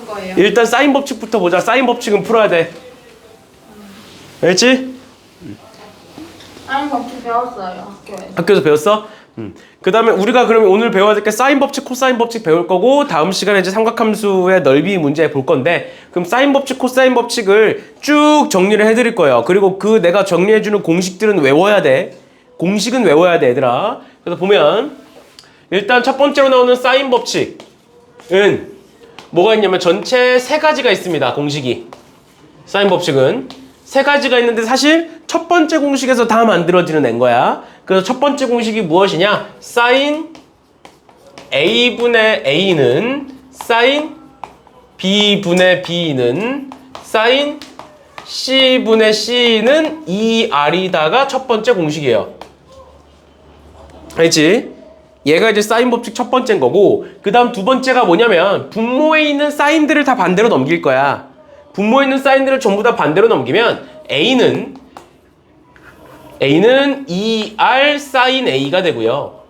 풀 거예요? 일단 사인 법칙부터 보자. 사인 법칙은 풀어야 돼. 알지? 사인 법칙 배웠어요 학교에서. 학교에서 배웠어? 그 다음에 우리가 그러면 오늘 배워야 될 게 사인 법칙, 코사인 법칙 배울 거고 다음 시간에 이제 삼각함수의 넓이 문제 볼 건데 그럼 사인 법칙, 코사인 법칙을 쭉 정리를 해드릴 거예요. 그리고 그 내가 정리해주는 공식들은 외워야 돼. 공식은 외워야 돼 얘들아. 그래서 보면 일단 첫 번째로 나오는 사인 법칙은 뭐가 있냐면 전체 세 가지가 있습니다. 공식이. 사인 법칙은 세 가지가 있는데 사실 첫 번째 공식에서 다 만들어지는 앤 거야. 그래서 첫 번째 공식이 무엇이냐? 사인 A분의 A는 사인 B분의 B는 사인 C분의 C는 2R이다가 첫 번째 공식이에요. 알지? 얘가 이제 사인 법칙 첫 번째인 거고 그 다음 두 번째가 뭐냐면 분모에 있는 사인들을 다 반대로 넘길 거야. 분모에 있는 사인들을 전부 다 반대로 넘기면 A는 2R 사인 A가 되고요.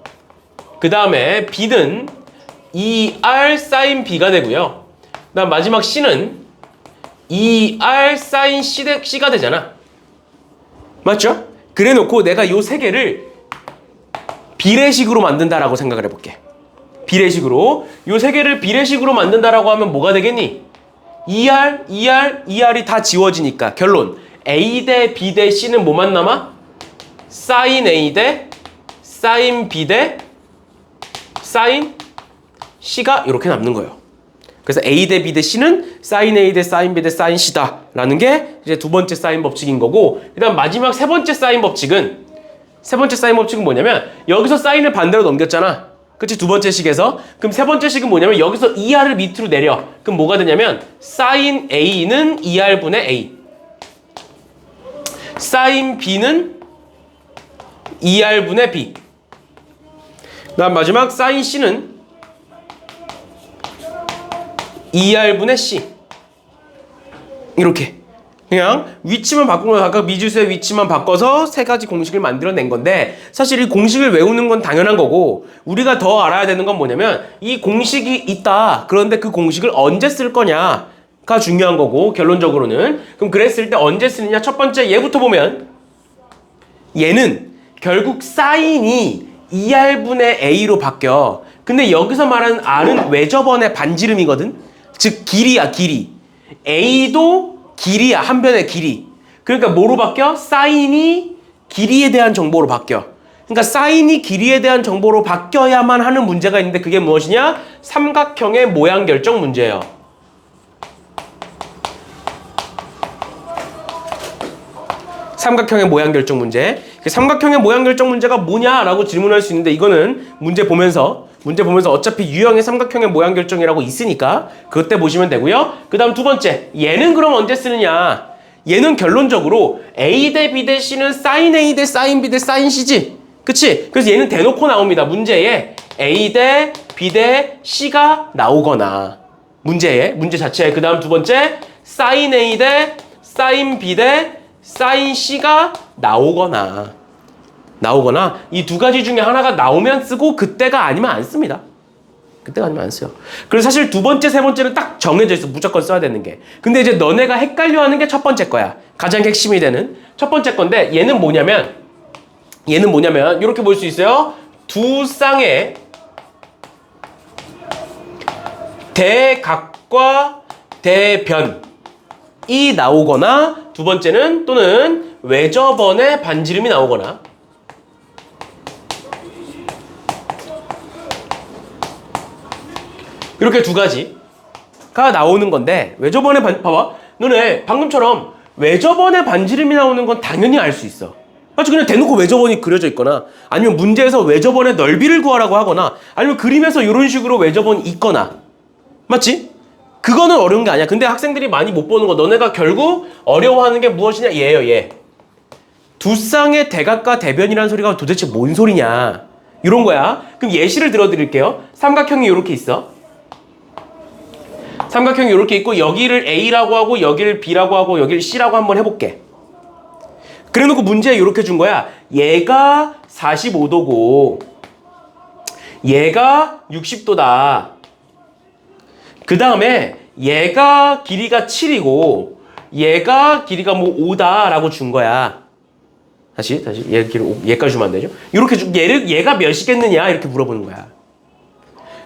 그 다음에 B는 2R 사인 B가 되고요. 그 다음 마지막 C는 2R 사인 C가 되잖아. 맞죠? 그래 놓고 내가 요 세 개를 비례식으로 만든다라고 생각을 해볼게. 비례식으로. 요 세 개를 비례식으로 만든다라고 하면 뭐가 되겠니? 2R이 다 지워지니까 결론 A 대 B 대 C는 뭐만 남아? 사인 A 대 사인 B 대 사인 C가 이렇게 남는 거예요. 그래서 A 대 B 대 C는 사인 A 대 사인 B 대 사인 C다 라는 게 이제 두 번째 사인 법칙인 거고 그 다음 마지막 세 번째 사인 법칙은 뭐냐면 여기서 사인을 반대로 넘겼잖아. 그치? 두 번째 식에서. 그럼 세 번째 식은 뭐냐면 여기서 2R을 밑으로 내려. 그럼 뭐가 되냐면 사인 A는 2R분의 A 사인 B는 2R분의 B 그 다음 마지막 사인 C는 2R분의 C 이렇게 그냥 위치만 바꾼 거야. 각각 미지수의 위치만 바꿔서 세 가지 공식을 만들어낸 건데 사실 이 공식을 외우는 건 당연한 거고 우리가 더 알아야 되는 건 뭐냐면 이 공식이 있다. 그런데 그 공식을 언제 쓸 거냐가 중요한 거고 결론적으로는 그럼 그랬을 때 언제 쓰느냐 첫 번째 얘부터 보면 얘는 결국 사인이 2R분의 A로 바뀌어. 근데 여기서 말하는 R은 외접원의 반지름이거든. 즉 길이야 길이. A도 길이야 한 변의 길이. 그러니까 뭐로 바뀌어? 사인이 길이에 대한 정보로 바뀌어. 그러니까 사인이 길이에 대한 정보로 바뀌어야만 하는 문제가 있는데 그게 무엇이냐? 삼각형의 모양 결정 문제예요. 삼각형의 모양 결정 문제. 삼각형의 모양 결정 문제가 뭐냐라고 질문할 수 있는데 이거는 문제 보면서 어차피 유형의 삼각형의 모양 결정이라고 있으니까 그때 보시면 되고요. 그 다음 두 번째 얘는 그럼 언제 쓰느냐? 얘는 결론적으로 A 대 B 대 C는 사인 A 대 사인 B 대 사인 C지. 그치? 그래서 얘는 대놓고 나옵니다. 문제에 A 대 B 대 C가 나오거나 문제 자체에 그 다음 두 번째 사인 A 대 사인 B 대 사인 C가 나오거나 이 두 가지 중에 하나가 나오면 쓰고 그때가 아니면 안 씁니다. 그때가 아니면 안 써요. 그래서 사실 두 번째, 세 번째는 딱 정해져 있어. 무조건 써야 되는 게. 근데 이제 너네가 헷갈려하는 게 첫 번째 거야. 가장 핵심이 되는 첫 번째 건데 얘는 뭐냐면 이렇게 볼 수 있어요. 두 쌍의 대각과 대변이 나오거나 두 번째는 또는 외접원의 반지름이 나오거나 이렇게 두 가지가 나오는 건데 외접원의 봐봐 너네 방금처럼 외접원의 반지름이 나오는 건 당연히 알 수 있어. 맞지? 그냥 대놓고 외접원이 그려져 있거나 아니면 문제에서 외접원의 넓이를 구하라고 하거나 아니면 그림에서 이런 식으로 외접원이 있거나 맞지? 그거는 어려운 게 아니야. 근데 학생들이 많이 못 보는 거 너네가 결국 어려워하는 게 무엇이냐 얘예요. 얘 두 쌍의 대각과 대변이라는 소리가 도대체 뭔 소리냐 이런 거야. 그럼 예시를 들어드릴게요. 삼각형이 이렇게 있어. 삼각형이 이렇게 있고 여기를 A라고 하고 여기를 B라고 하고 여기를 C라고 한번 해볼게. 그래 놓고 문제에 이렇게 준 거야. 얘가 45도고 얘가 60도다. 그 다음에 얘가 길이가 7이고 얘가 길이가 뭐 5다라고 준 거야. 다시 얘 길이 5, 얘까지 주면 안 되죠? 이렇게 얘가 몇이겠느냐 이렇게 물어보는 거야.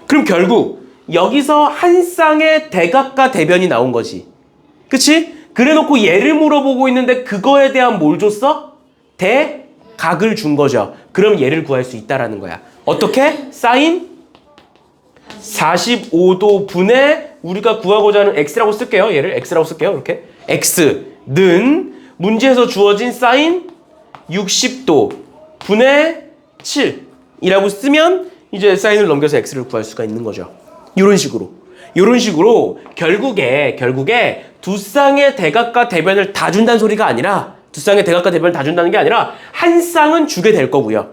그럼 결국 여기서 한 쌍의 대각과 대변이 나온 거지. 그치? 그래놓고 얘를 물어보고 있는데 그거에 대한 뭘 줬어? 대각을 준 거죠. 그럼 얘를 구할 수 있다라는 거야. 어떻게? 사인 45도 분의 우리가 구하고자 하는 x라고 쓸게요. 얘를 x라고 쓸게요. 이렇게 x는 문제에서 주어진 사인 60도 분의 7이라고 쓰면 이제 사인을 넘겨서 x를 구할 수가 있는 거죠. 이런 식으로 결국에 두 쌍의 대각과 대변을 다 준다는 소리가 아니라 두 쌍의 대각과 대변을 다 준다는 게 아니라 한 쌍은 주게 될 거고요.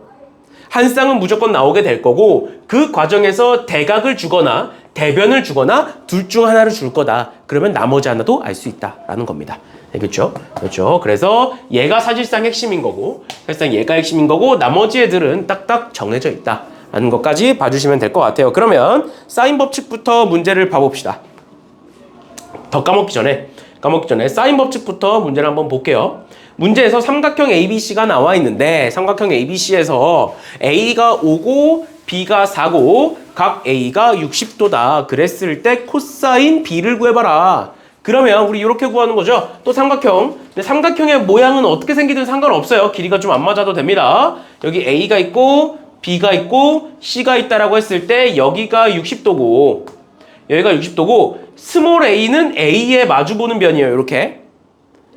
한 쌍은 무조건 나오게 될 거고 그 과정에서 대각을 주거나 대변을 주거나 둘 중 하나를 줄 거다. 그러면 나머지 하나도 알 수 있다라는 겁니다. 알겠죠? 그렇죠. 그래서 얘가 사실상 핵심인 거고 사실상 얘가 핵심인 거고 나머지 애들은 딱딱 정해져 있다라는 것까지 봐주시면 될 것 같아요. 그러면 사인 법칙부터 문제를 봐봅시다. 더 까먹기 전에 사인 법칙부터 문제를 한번 볼게요. 문제에서 삼각형 ABC가 나와 있는데 삼각형 ABC에서 A가 5고 B가 4고 각 A가 60도다. 그랬을 때 코사인 B를 구해봐라. 그러면 우리 이렇게 구하는 거죠. 또 삼각형. 근데 삼각형의 모양은 어떻게 생기든 상관없어요. 길이가 좀 안 맞아도 됩니다. 여기 A가 있고 B가 있고 C가 있다라고 했을 때 여기가 60도고 여기가 60도고 스몰 a는 a에 마주보는 변이에요. 이렇게.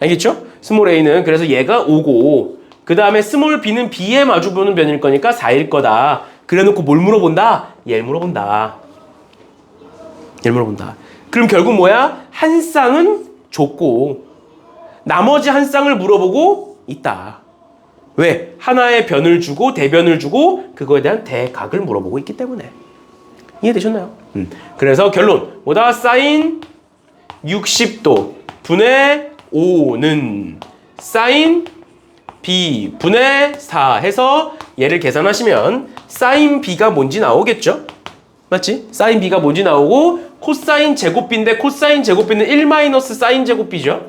알겠죠? 스몰 a는 그래서 얘가 5고 그 다음에 스몰 b는 b에 마주보는 변일 거니까 4일 거다. 그래놓고 뭘 물어본다? 얘를 물어본다. 그럼 결국 뭐야? 한 쌍은 줬고 나머지 한 쌍을 물어보고 있다. 왜? 하나의 변을 주고 대변을 주고 그거에 대한 대각을 물어보고 있기 때문에. 이해되셨나요? 그래서 결론 뭐다? 사인 60도 분의 5는 사인 B 분의 4 해서 얘를 계산하시면 사인 B가 뭔지 나오겠죠? 맞지? 사인 B가 뭔지 나오고 코사인 제곱 B인데 코사인 제곱 B는 1 마이너스 사인 제곱 B죠?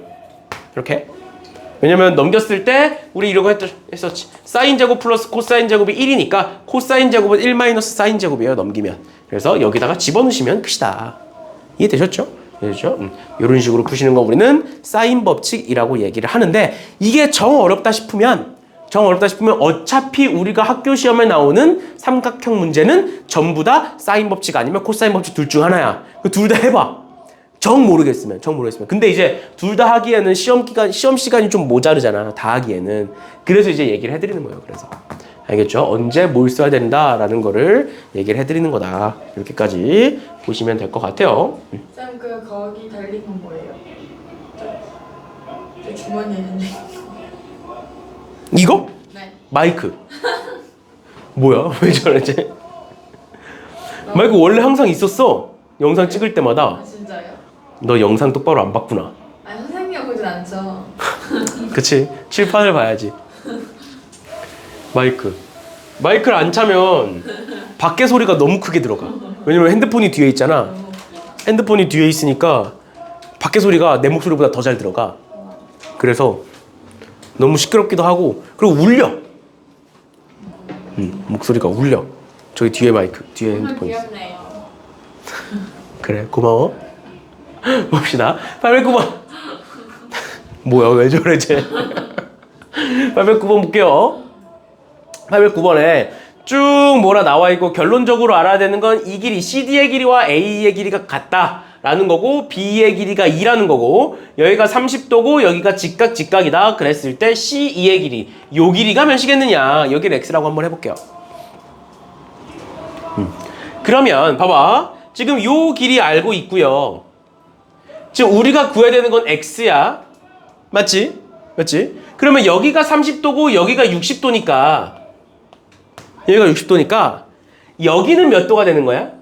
이렇게. 왜냐면 넘겼을 때 우리 이런 거 했었지. 사인 제곱 플러스 코사인 제곱이 1이니까 코사인 제곱은 1 마이너스 사인 제곱이에요. 넘기면. 그래서 여기다가 집어넣으시면 끝이다. 이해되셨죠? 이런 식으로 푸시는 거 우리는 사인 법칙이라고 얘기를 하는데 이게 정 어렵다 싶으면 어차피 우리가 학교 시험에 나오는 삼각형 문제는 전부 다 사인 법칙 아니면 코사인 법칙 둘 중 하나야. 둘 다 해봐. 정 모르겠으면. 근데 이제 둘 다 하기에는 시험 시간이 좀 모자르잖아. 다 하기에는. 그래서 이제 얘기를 해드리는 거예요. 그래서. 알겠죠? 언제 뭘 써야 된다라는 거를 얘기를 해드리는 거다. 이렇게까지 보시면 될 것 같아요. 쌤, 거기 달린 건 뭐예요? 저 주머니에 달린 이거? 네. 마이크. 뭐야? 왜 저러지? 마이크 원래 항상 있었어. 영상 찍을 때마다. 아, 진짜요? 너 영상 똑바로 안 봤구나. 아니, 선생님이 보진 않죠. 그치? 칠판을 봐야지. 마이크를 안 차면 밖에 소리가 너무 크게 들어가. 왜냐면 핸드폰이 뒤에 있잖아. 핸드폰이 뒤에 있으니까 밖에 소리가 내 목소리보다 더 잘 들어가. 그래서 너무 시끄럽기도 하고 그리고 울려. 목소리가 울려. 저기 뒤에 마이크, 뒤에 핸드폰 있어. 귀엽네요. 그래, 고마워. 봅시다. 809번. 뭐야, 왜 저래, 쟤. 809번 볼게요. 809번에 쭉 뭐라 나와 있고 결론적으로 알아야 되는 건 이 길이 CD의 길이와 A의 길이가 같다라는 거고 B의 길이가 2라는 거고 여기가 30도고 여기가 직각이다 그랬을 때 C2의 길이 요 길이가 몇이겠느냐 여기를 X라고 한번 해볼게요. 그러면 봐봐 지금 요 길이 알고 있고요. 지금 우리가 구해야 되는 건 X야. 맞지? 그러면 여기가 30도고 여기가 60도니까 여기가 60도니까 여기는 몇 도가 되는 거야?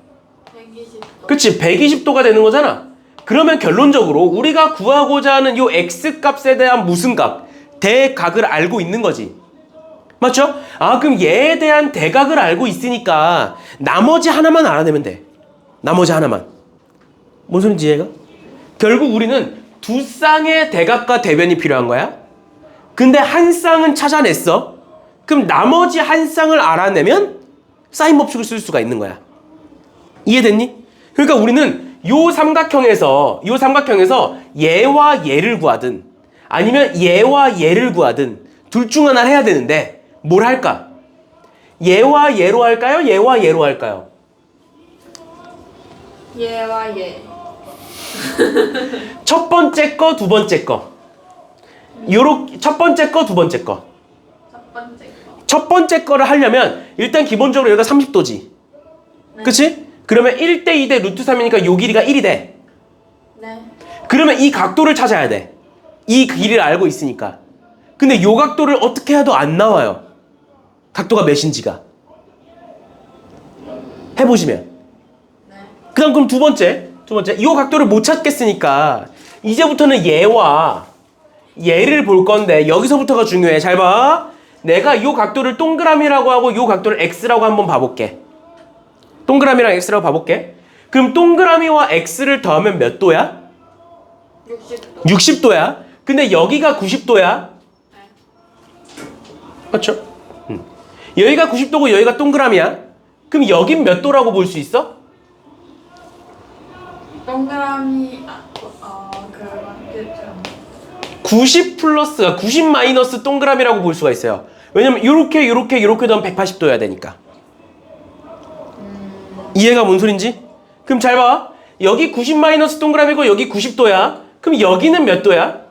120도. 그치? 120도가 되는 거잖아. 그러면 결론적으로 우리가 구하고자 하는 요 X값에 대한 무슨 값? 대각을 알고 있는 거지. 맞죠? 아 그럼 얘에 대한 대각을 알고 있으니까 나머지 하나만 알아내면 돼. 나머지 하나만. 뭔 소린지 이해가? 결국 우리는 두 쌍의 대각과 대변이 필요한 거야. 근데 한 쌍은 찾아냈어. 그럼 나머지 한 쌍을 알아내면 사인 법칙을 쓸 수가 있는 거야. 이해됐니? 그러니까 우리는 요 삼각형에서 얘와 얘를 구하든 아니면 얘와 얘를 구하든 둘 중 하나를 해야 되는데 뭘 할까? 얘와 얘로 할까요? 얘와 얘로 할까요? 얘와 얘. 첫 번째 거, 두 번째 거. 요렇게 첫 번째 거, 두 번째 거. 첫 번째 거. 첫 번째 거를 하려면 일단 기본적으로 여기가 30도지. 네. 그치? 그러면 1대 2대 루트 3이니까 요 길이가 1이 돼. 네. 그러면 이 각도를 찾아야 돼. 이 길이를 알고 있으니까. 근데 요 각도를 어떻게 해도 안 나와요. 각도가 몇인지가. 해보시면. 네. 그 다음 그럼 두 번째. 이 각도를 못 찾겠으니까 이제부터는 얘와 얘를 볼 건데 여기서부터가 중요해. 잘 봐. 내가 이 각도를 동그라미라고 하고 이 각도를 x라고 한번 봐볼게. 동그라미랑 x라고 봐볼게. 그럼 동그라미와 x를 더하면 몇 도야? 60도. 60도야. 근데 여기가 90도야. 네. 맞죠? 여기가 90도고 여기가 동그라미야. 그럼 여긴 몇 도라고 볼 수 있어? 동그라미 그렇죠. 90 플러스가 90 마이너스 동그라미라고 볼 수가 있어요. 왜냐면 요렇게 더하면 180도여야 되니까. 이해가 뭔 소린지? 그럼 잘 봐. 여기 90 마이너스 동그라미고 여기 90도야. 그럼 여기는 몇 도야?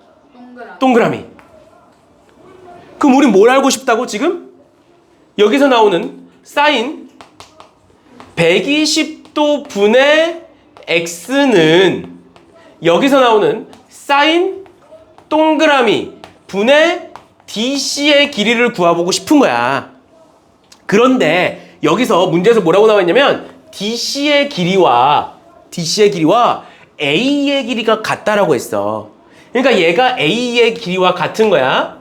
동그라미. 그럼 우린 뭘 알고 싶다고 지금? 여기서 나오는 사인 120도 분의 x는 여기서 나오는 사인 동그라미 분의 DC의 길이를 구해보고 싶은 거야. 그런데 여기서 문제에서 뭐라고 나와 있냐면 DC의 길이와 A의 길이가 같다라고 했어. 그러니까 얘가 A의 길이와 같은 거야.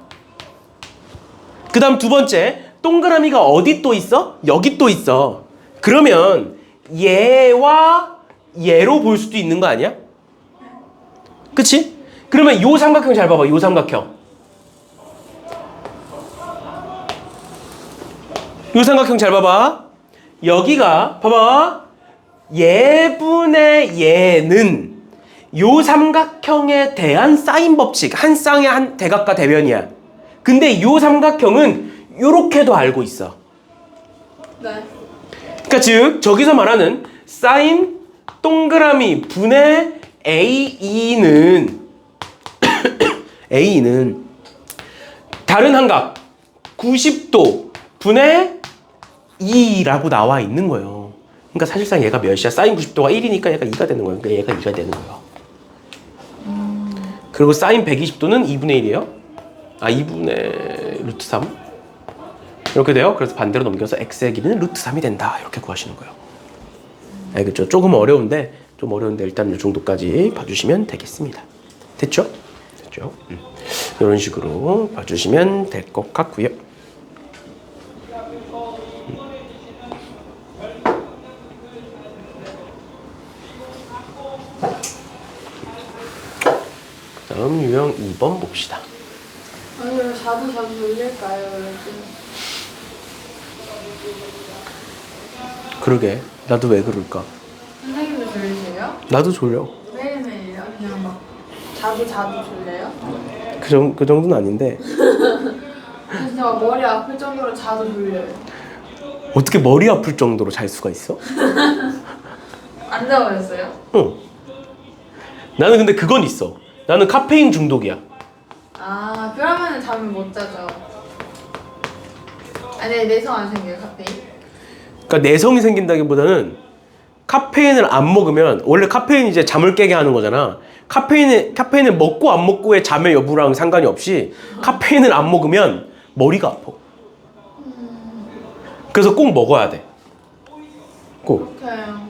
그 다음 두 번째, 동그라미가 어디 또 있어? 여기 또 있어. 그러면 얘와 얘로 볼 수도 있는 거 아니야? 그치? 그러면 요 삼각형 잘 봐봐. 요 삼각형. 요 삼각형 잘 봐봐. 여기가 봐봐. 얘분의 얘는 요 삼각형에 대한 사인 법칙. 한 쌍의 한 대각과 대변이야. 근데 요 삼각형은 요렇게도 알고 있어. 네. 그러니까 즉 저기서 말하는 사인 동그라미 분의 A는 다른 한각 90도 분의 2라고 나와 있는 거예요. 그러니까 사실상 얘가 몇이야? 사인 90도가 1이니까 얘가 2가 되는 거예요. 그러니까 얘가 2가 되는 거예요. 그리고 사인 120도는 2분의 1이에요. 2분의 루트 3 이렇게 돼요. 그래서 반대로 넘겨서 x의 길이는 루트 3이 된다. 이렇게 구하시는 거예요. 알겠죠? 조금 어려운데 일단 이 정도까지 봐주시면 되겠습니다. 됐죠? 이런 식으로 봐주시면 될 것 같고요. 다음 유형 2번 봅시다. 아니 왜 자주 돌릴까요? 요즘? 그러게. 나도 왜 그럴까? 선생님도 졸리세요? 나도 졸려. 매일매일요? 그냥 막 자주 졸려요? 그 정도는 아닌데. 진짜 막 머리 아플 정도로 자주 졸려요. 어떻게 머리 아플 정도로 잘 수가 있어? 안 자버렸어요? 응. 나는 근데 그건 있어. 나는 카페인 중독이야. 아 그러면은 잠을 못 자죠. 아니 내성 안 생겨요 카페인? 그러니까 내성이 생긴다기보다는 카페인을 안 먹으면 원래 카페인이 이제 잠을 깨게 하는 거잖아. 카페인을 먹고 안 먹고의 잠의 여부랑 상관이 없이 카페인을 안 먹으면 머리가 아파. 그래서 꼭 먹어야 돼. 꼭. 그래요.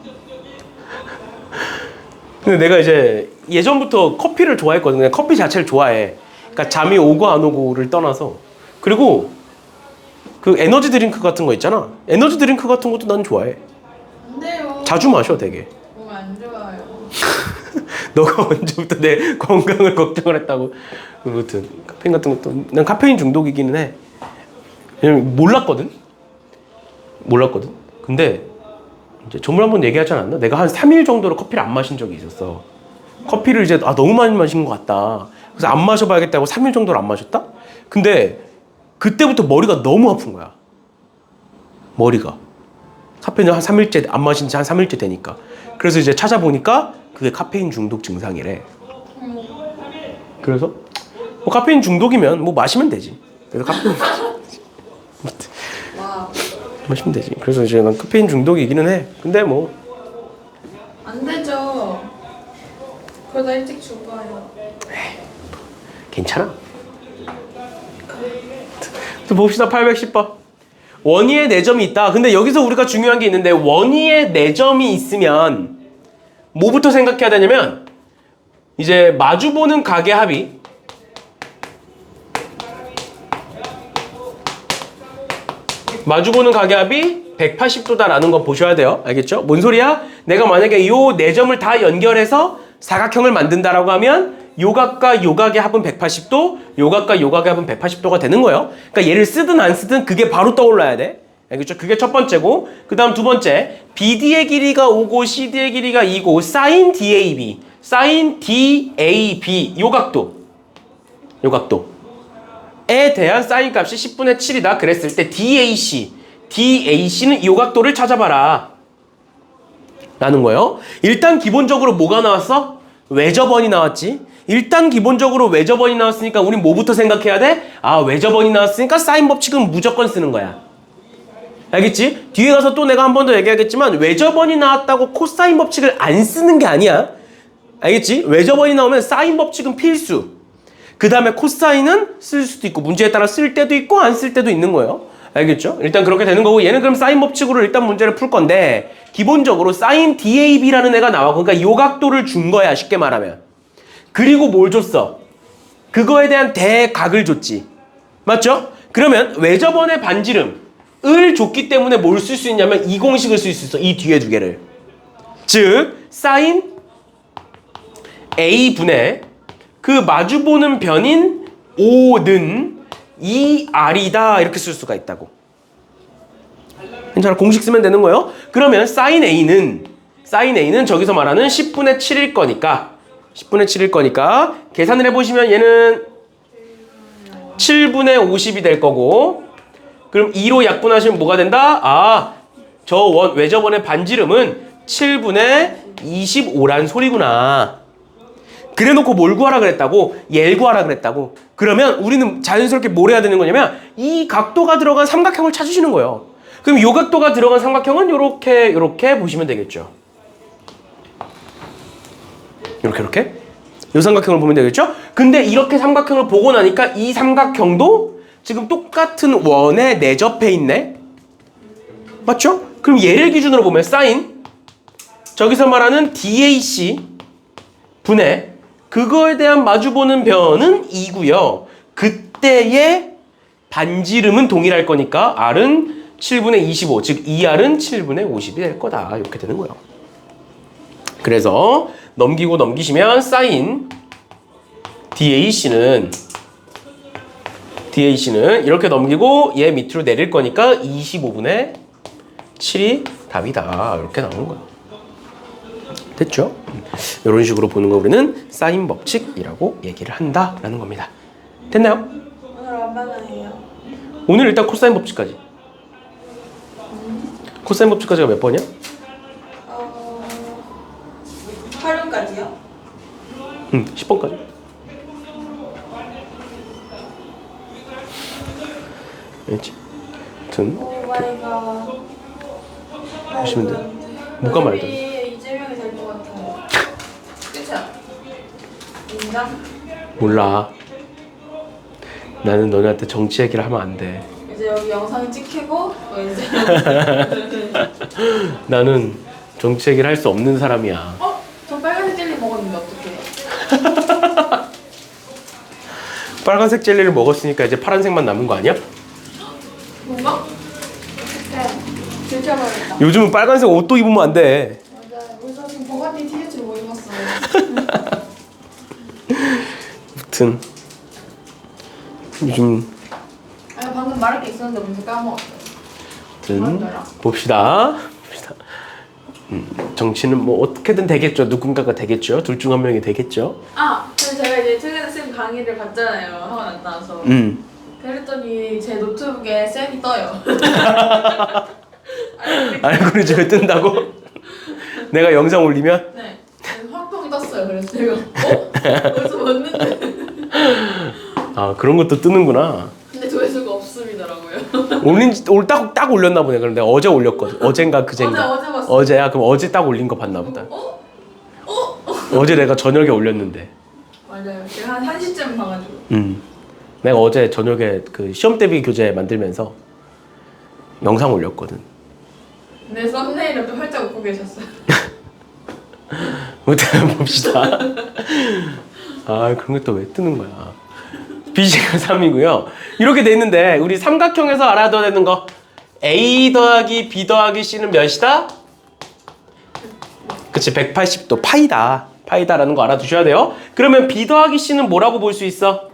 근데 내가 이제 예전부터 커피를 좋아했거든. 그냥 커피 자체를 좋아해. 그러니까 잠이 오고 안 오고를 떠나서. 그리고 그 에너지 드링크 같은 거 있잖아. 에너지 드링크 같은 것도 난 좋아해. 안 돼요. 자주 마셔 되게. 몸 안 좋아요. 너가 언제부터 내 건강을 걱정을 했다고. 아무튼 카페인 같은 것도 난 카페인 중독이기는 해. 왜냐면 몰랐거든. 근데 이제 전물 한번 얘기하지 않았나? 내가 한 3일 정도로 커피를 안 마신 적이 있었어. 커피를 이제 너무 많이 마신 것 같다. 그래서 안 마셔봐야겠다고 3일 정도를 안 마셨다? 근데 그때부터 머리가 너무 아픈 거야. 머리가. 카페인을 한 3일째 안 마신 지 한 3일째 되니까. 그래서 이제 찾아보니까 그게 카페인 중독 증상이래. 그래서 뭐 카페인 중독이면 뭐 마시면 되지. 그래서 카페인 와. 마시면 되지. 그래서 이제 난 카페인 중독이기는 해. 근데 뭐 안 되죠. 그러다 일찍 죽어요. 괜찮아. 또 봅시다. 810번. 원위에 4점이 있다. 근데 여기서 우리가 중요한 게 있는데 원위에 4점이 있으면 뭐부터 생각해야 되냐면 이제 마주보는 각의 합이 마주보는 각의 합이 180도다라는 거 보셔야 돼요. 알겠죠? 뭔 소리야? 내가 만약에 요 4점을 다 연결해서 사각형을 만든다라고 하면 요 각과 요 각의 합은 180도, 요 각과 요 각의 합은 180도가 되는 거예요. 그러니까 얘를 쓰든 안 쓰든 그게 바로 떠올라야 돼. 알겠죠? 그게 첫 번째고, 그 다음 두 번째, BD의 길이가 5고 CD의 길이가 2고 sin DAB, sin DAB 요 각도에 대한 사인 값이 10분의 7이다 그랬을 때 DAC는 이 각도를 찾아봐라 라는 거예요. 일단 기본적으로 뭐가 나왔어? 외접원이 나왔지. 일단 기본적으로 외접원이 나왔으니까 우린 뭐부터 생각해야 돼? 외접원이 나왔으니까 사인 법칙은 무조건 쓰는 거야. 알겠지? 뒤에 가서 또 내가 한 번 더 얘기하겠지만 외접원이 나왔다고 코사인 법칙을 안 쓰는 게 아니야. 알겠지? 외접원이 나오면 사인 법칙은 필수. 그 다음에 코사인은 쓸 수도 있고 문제에 따라 쓸 때도 있고 안 쓸 때도 있는 거예요. 알겠죠? 일단 그렇게 되는 거고 얘는 그럼 사인 법칙으로 일단 문제를 풀 건데 기본적으로 사인 DAB라는 애가 나와. 그러니까 요 각도를 준 거야. 쉽게 말하면. 그리고 뭘 줬어? 그거에 대한 대각을 줬지. 맞죠? 그러면 외접원의 반지름을 줬기 때문에 뭘 쓸 수 있냐면 이 공식을 쓸 수 있어. 이 뒤에 두 개를. 즉 사인 A분의 그 마주보는 변인 O는 2R이다 이렇게 쓸 수가 있다고. 괜찮아. 공식 쓰면 되는 거예요. 그러면 sin A는 저기서 말하는 10분의 7일 거니까 계산을 해보시면 얘는 7분의 50이 될 거고 그럼 2로 약분하시면 뭐가 된다? 저 외접원의 반지름은 7분의 25란 소리구나. 그래놓고 뭘 구하라 그랬다고? 얘를 구하라 그랬다고. 그러면 우리는 자연스럽게 뭘 해야 되는 거냐면 이 각도가 들어간 삼각형을 찾으시는 거예요. 그럼 이 각도가 들어간 삼각형은 요렇게 보시면 되겠죠. 요렇게 이 삼각형을 보면 되겠죠. 근데 이렇게 삼각형을 보고 나니까 이 삼각형도 지금 똑같은 원에 내접해 있네. 맞죠? 그럼 얘를 기준으로 보면 사인 저기서 말하는 DAC 분의 그거에 대한 마주보는 변은 2고요. 그때의 반지름은 동일할 거니까 R은 7분의 25, 즉 2R은 7분의 50이 될 거다. 이렇게 되는 거예요. 그래서 넘기시면 사인 DAC는 이렇게 넘기고 얘 밑으로 내릴 거니까 25분의 7이 답이다. 이렇게 나오는 거예요. 됐죠? 이런 식으로 보는 거 우리는 사인 법칙이라고 얘기를 한다라는 겁니다. 됐나요? 오늘 얼마나 해요? 오늘 일단 코사인 법칙까지. 코사인 법칙까지가 몇 번이야? 활용까지요? 10번까지. 알지? 아무튼 오 마이 갓. 보시면 돼. 뭐가 말든. 이재명이 될 것 같아요. 그쵸? 인정? 몰라. 나는 너네한테 정치 얘기를 하면 안 돼. 이제 여기 영상 찍히고 이제 나는 정치 얘기를 할 수 없는 사람이야. 저 빨간색 젤리 먹었는데 어떡해? 빨간색 젤리를 먹었으니까 이제 파란색만 남은 거 아니야? 뭔가? 어떡해. 들켜버렸다. 요즘은 빨간색 옷도 입으면 안 돼. 맞아요. 그래서 지금 버거니 티셔츠 못 입었어요. 하여튼 요즘 아 방금 말할 게 있었는데 문제 까먹었어요. 하여튼 봅시다. 정치는 뭐 어떻게든 되겠죠. 누군가가 되겠죠. 둘 중 한 명이 되겠죠. 아 근데 제가 이제 최근에 쌤 강의를 봤잖아요. 학원 안 나와서. 그랬더니 제 노트북에 쌤이 떠요. 알고리즘에 뜬다고? 내가 영상 올리면? 네. 화통이 떴어요. 그래서 제가 어디서 봤는데. 아 그런 것도 뜨는구나. 근데 조회수가 없음이더라고요. 딱 올렸나 보네. 그럼 내가 어제 올렸거든. 어젠가 그젠가. 어제 봤어. 어제야? 그럼 어제 딱 올린 거 봤나 보다. 어제 내가 저녁에 올렸는데. 맞아요. 제가 한 1시쯤 봐가지고. 내가 어제 저녁에 그 시험 대비 교재 만들면서 영상 올렸거든. 근데 썸네일은 또 활짝 웃고 계셨어요. 일단 봅시다. 아 그런 게 또 왜 뜨는 거야. BC가 3이고요. 이렇게 돼 있는데 우리 삼각형에서 알아둬야 되는 거 A 더하기 B 더하기 C는 몇이다? 그치 180도 파이다라는 거 알아두셔야 돼요. 그러면 B 더하기 C는 뭐라고 볼 수 있어?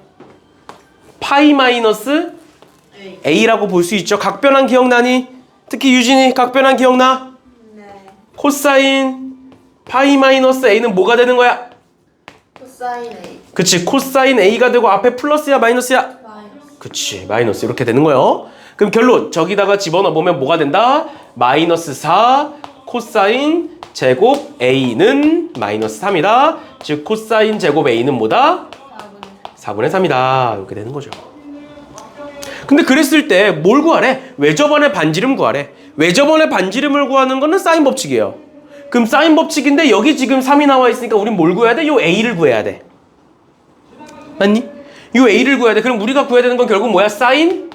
파이 마이너스 A라고 볼 수 있죠. 각변환 기억나니? 특히 유진이 각변환 기억나? 네. 코사인 파이 마이너스 A는 뭐가 되는 거야? 코사인 A. 그치 코사인 A가 되고 앞에 플러스야 마이너스야? 마이너스. 그치 마이너스 이렇게 되는 거예요. 그럼 결론 저기다가 집어넣으면 뭐가 된다? 마이너스 4 코사인 제곱 A는 마이너스 3이다. 즉 코사인 제곱 A는 뭐다? 4분의 3이다. 이렇게 되는 거죠. 근데 그랬을 때 뭘 구하래? 외접원의 반지름 구하래. 외접원의 반지름을 구하는 거는 사인 법칙이에요. 그럼 사인 법칙인데 여기 지금 3이 나와 있으니까 우린 뭘 구해야 돼? 요 A를 구해야 돼. 맞니? 요 A를 구해야 돼. 그럼 우리가 구해야 되는 건 결국 뭐야? 사인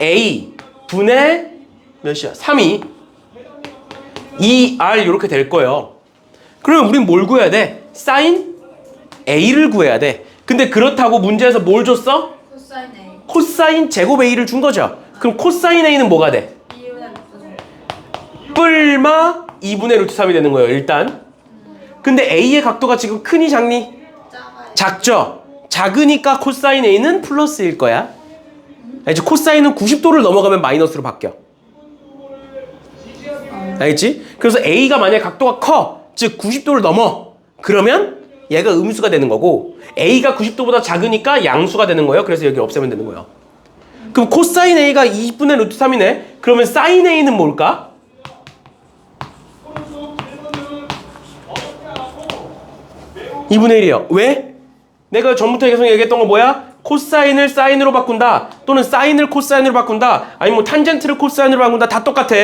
A 분의 몇이야? 3이 2R 이렇게 될 거예요. 그러면 우린 뭘 구해야 돼? 사인 A를 구해야 돼. 근데 그렇다고 문제에서 뭘 줬어? 코사인 A. 코사인 제곱 A를 준 거죠. 그럼 코사인 A는 뭐가 돼? 2분의 루트 뿔마 2분의 루트 3이 되는 거예요. 일단. 근데 A의 각도가 지금 크니 작니? 작아요. 작죠? 작으니까 코사인 A는 플러스일 거야. 알겠지? 코사인은 90도를 넘어가면 마이너스로 바뀌어. 알겠지? 그래서 A가 만약에 각도가 커, 즉 90도를 넘어, 그러면 얘가 음수가 되는 거고 A가 90도보다 작으니까 양수가 되는 거예요. 그래서 여기 없애면 되는 거예요. 그럼 코사인 A가 2분의 루트 3이네. 그러면 사인 A는 뭘까? (2분의 1이에요) 왜? 내가 전부터 계속 얘기했던 거 뭐야? 코사인을 사인으로 바꾼다, 또는 사인을 코사인으로 바꾼다, 아니면 뭐 탄젠트를 코사인으로 바꾼다, 다 똑같아.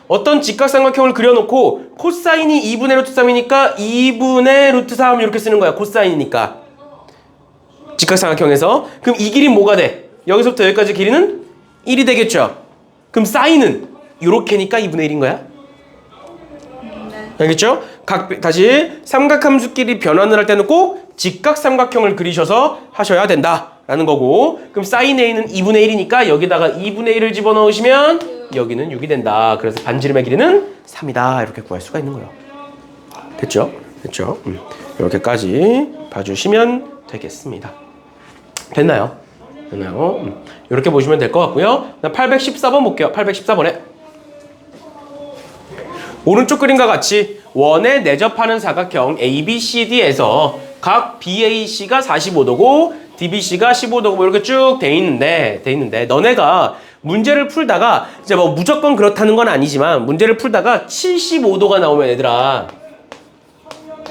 어떤 직각삼각형을 그려놓고 코사인이 2분의 루트 3이니까 2분의 루트 3 이렇게 쓰는 거야. 코사인이니까 직각삼각형에서. 그럼 이 길이 뭐가 돼? 여기서부터 여기까지 길이는 1이 되겠죠. 그럼 사인은 이렇게니까 2분의 1인 거야. 알겠죠? 다시 삼각함수끼리 변환을 할 때는 꼭 직각삼각형을 그리셔서 하셔야 된다라는 거고, 그럼 사인 A는 2분의 1이니까 여기다가 2분의 1을 집어넣으시면 여기는 6이 된다. 그래서 반지름의 길이는 3이다. 이렇게 구할 수가 있는 거예요. 됐죠? 됐죠? 이렇게까지 봐주시면 되겠습니다. 됐나요? 됐나요? 이렇게 보시면 될 것 같고요. 814번 볼게요. 814번에 오른쪽 그림과 같이 원에 내접하는 사각형 ABCD에서 각 BAC가 45도고 DBC가 15도고 이렇게 쭉 돼 있는데 너네가 문제를 풀다가 이제 뭐 무조건 그렇다는 건 아니지만 문제를 풀다가 75도가 나오면 얘들아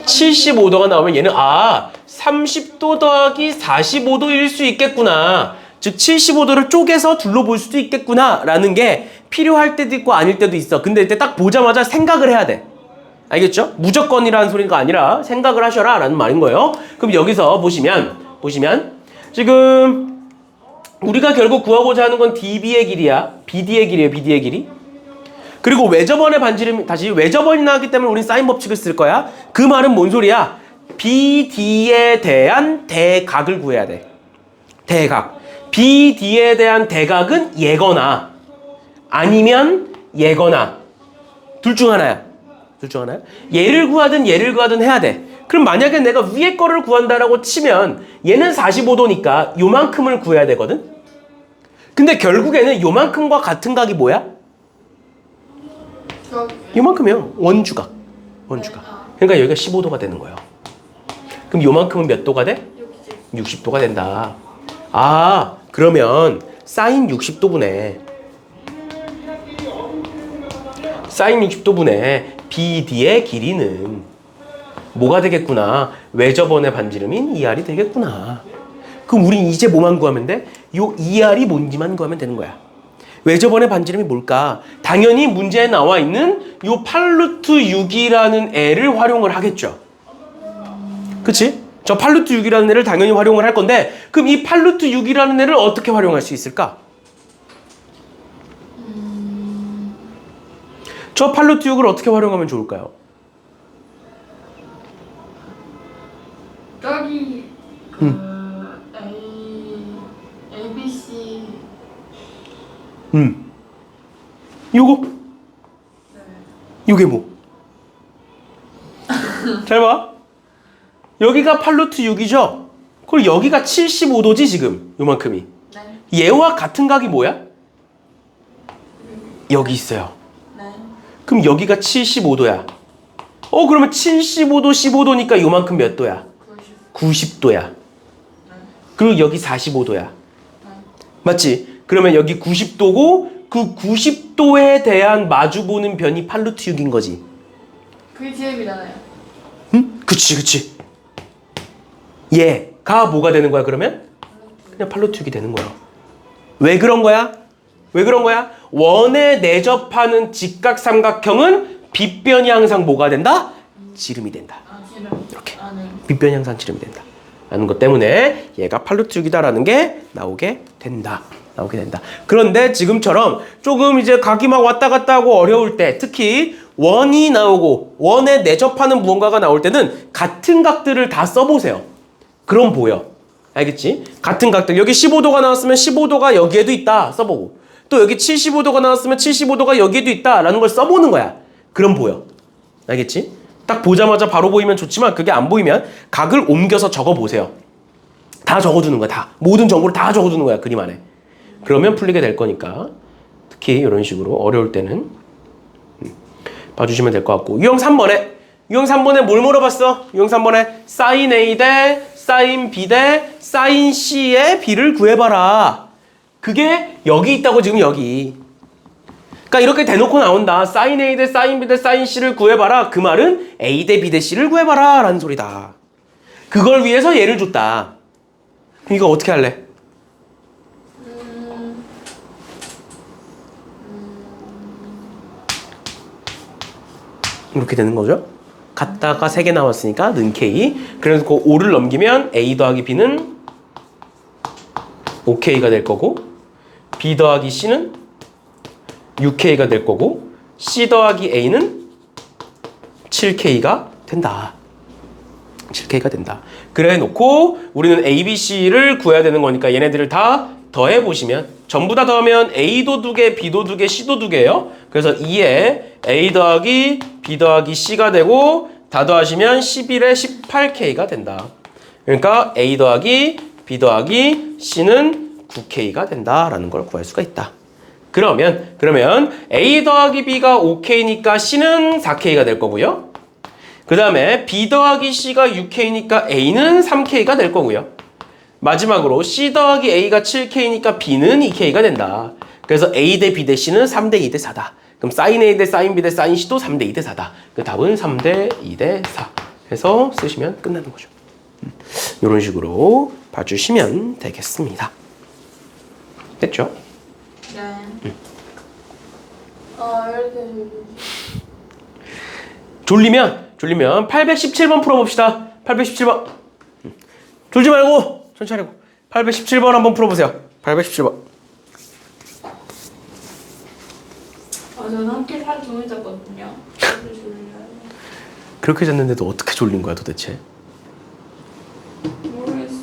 75도가 나오면 얘는 30도 더하기 45도일 수 있겠구나. 즉 75도를 쪼개서 둘러볼 수도 있겠구나 라는 게 필요할 때도 있고 아닐 때도 있어. 근데 이때 딱 보자마자 생각을 해야 돼. 알겠죠? 무조건이라는 소리가 아니라 생각을 하셔라 라는 말인 거예요. 그럼 여기서 보시면 지금 우리가 결국 구하고자 하는 건 DB의 길이야. BD의 길이에요. BD의 길이. 그리고 외접원의 반지름, 다시 외접원이 나왔기 때문에 우린 사인 법칙을 쓸 거야. 그 말은 뭔 소리야? BD에 대한 대각을 구해야 돼. 대각. BD에 대한 대각은 얘거나 아니면 얘거나 둘 중 하나야. 얘를 구하든 얘를 구하든 해야 돼. 그럼 만약에 내가 위에 거를 구한다라고 치면 얘는 45도니까 요만큼을 구해야 되거든? 근데 결국에는 요만큼과 같은 각이 뭐야? 요만큼이요. 원주각. 그러니까 여기가 15도가 되는 거예요. 그럼 요만큼은 몇 도가 돼? 60도가 된다. 아, 그러면 사인 60도분의 사인 60도분의 BD의 길이는 뭐가 되겠구나? 외접원의 반지름인 2R이 되겠구나. 그럼 우린 이제 뭐만 구하면 돼? 요 2R이 뭔지만 구하면 되는 거야. 외접원의 반지름이 뭘까? 당연히 문제에 나와 있는 요 8루트 6이라는 애를 활용을 하겠죠. 그치? 저 8루트 6이라는 애를 당연히 활용을 할 건데 그럼 이 8루트 6이라는 애를 어떻게 활용할 수 있을까? 저 8루트 6을 어떻게 활용하면 좋을까요? 저기 A, B, C 요거? 네. 요게 뭐? 잘 봐. 여기가 8루트 6이죠? 그리고 여기가 75도지 지금 요만큼이. 네. 얘와 같은 각이 뭐야? 여기 있어요. 네. 그럼 여기가 75도야. 그러면 75도 15도니까 요만큼 몇 도야? 90도야. 그리고 여기 45도야. 맞지? 그러면 여기 90도고 그 90도에 대한 마주보는 변이 8루트 6인 거지. 그게 DM이잖아요. 응? 그치. 얘가 뭐가 되는 거야 그러면? 그냥 8루트 6이 되는 거야. 왜 그런 거야? 원에 내접하는 직각삼각형은 빗변이 항상 뭐가 된다? 지름이 된다. 지름. 이렇게. 네. 빗변이 항상 지름이 된다. 라는 것 때문에 얘가 8루트 6이다라는 게 나오게 된다. 그런데 지금처럼 조금 이제 각이 막 왔다 갔다 하고 어려울 때 특히 원이 나오고 원에 내접하는 무언가가 나올 때는 같은 각들을 다 써보세요. 그럼 보여. 알겠지? 같은 각들. 여기 15도가 나왔으면 15도가 여기에도 있다. 써보고. 또 여기 75도가 나왔으면 75도가 여기에도 있다. 라는 걸 써보는 거야. 그럼 보여. 알겠지? 딱 보자마자 바로 보이면 좋지만 그게 안 보이면 각을 옮겨서 적어보세요. 다 적어두는 거야. 다. 모든 정보를 다 적어두는 거야. 그림 안에. 그러면 풀리게 될 거니까 특히 이런 식으로 어려울 때는 봐주시면 될 것 같고 유형 3번에 뭘 물어봤어? 유형 3번에 sin A 대 sin B 대 sin C의 B를 구해봐라. 그게 여기 있다고 지금 여기. 그러니까 이렇게 대놓고 나온다. sin A 대 sin B 대 sin C를 구해봐라. 그 말은 A 대 B 대 C를 구해봐라 라는 소리다. 그걸 위해서 얘를 줬다. 이거 어떻게 할래? 이렇게 되는 거죠. 같다가 3개 나왔으니까 는 K. 그래서 그 5를 넘기면 A 더하기 B는 5K가 될 거고 B 더하기 C는 6K가 될 거고 C 더하기 A는 7K가 된다. 7K가 된다. 그래 놓고 우리는 A, B, C를 구해야 되는 거니까 얘네들을 다 더해보시면 전부 다 더하면 A도 2개, B도 2개, C도 2개예요. 그래서 2에 A 더하기 B 더하기 C가 되고 다 더하시면 11에 18K가 된다. 그러니까 A 더하기 B 더하기 C는 9K가 된다라는 걸 구할 수가 있다. 그러면 A 더하기 B가 5K니까 C는 4K가 될 거고요. 그 다음에 B 더하기 C가 6K니까 A는 3K가 될 거고요. 마지막으로 C 더하기 A가 7K니까 B는 2K가 된다. 그래서 A 대 B 대 C는 3대 2대 4다. 그럼 sin A 대 sin B 대 sin C도 3대 2대 4다. 그 답은 3대 2대 4 해서 쓰시면 끝나는 거죠. 이런 식으로 봐주시면 되겠습니다. 됐죠? 네. 이렇게 졸리면 817번 풀어봅시다. 817번. 졸지 말고 천천히 하고 817번 한번 풀어보세요. 817번. 저는 함께 하루 종일 잤거든요. 그렇게 잤는데도 어떻게 졸린 거야 도대체? 모르겠어.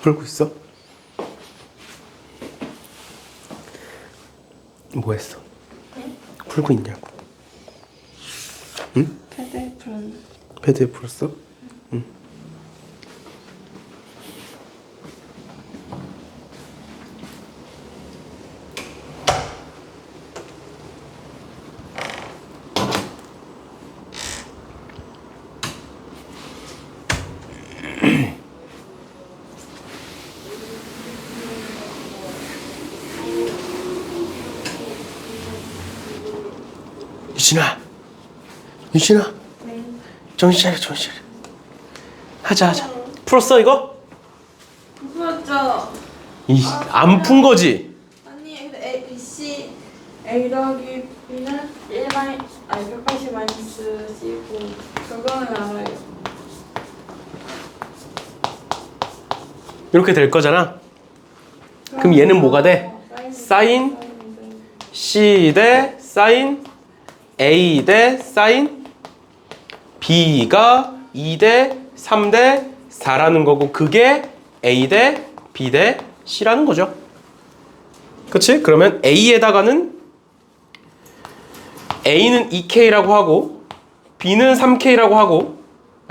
풀고 있어? 뭐 했어? 풀고 있냐고. 응? 패드에 풀었네. 패드에 풀었어? 응. 유진아, 네. 정신 차려, 정신 차려. 하자. 풀었어 이거? 풀었죠? 안 푼 거지? 아니 근데 A, B, C A 더하기 B는 180 마이너스 C고 그거는 알아요. 이렇게 될 거잖아. 그럼 얘는 뭐가 돼? 사인 C 대 사인 A 대 사인 B가 2 대 3 대 4라는 거고 그게 A 대 B 대 C라는 거죠. 그치? 그러면 A에다가는 A는 2K라고 하고 B는 3K라고 하고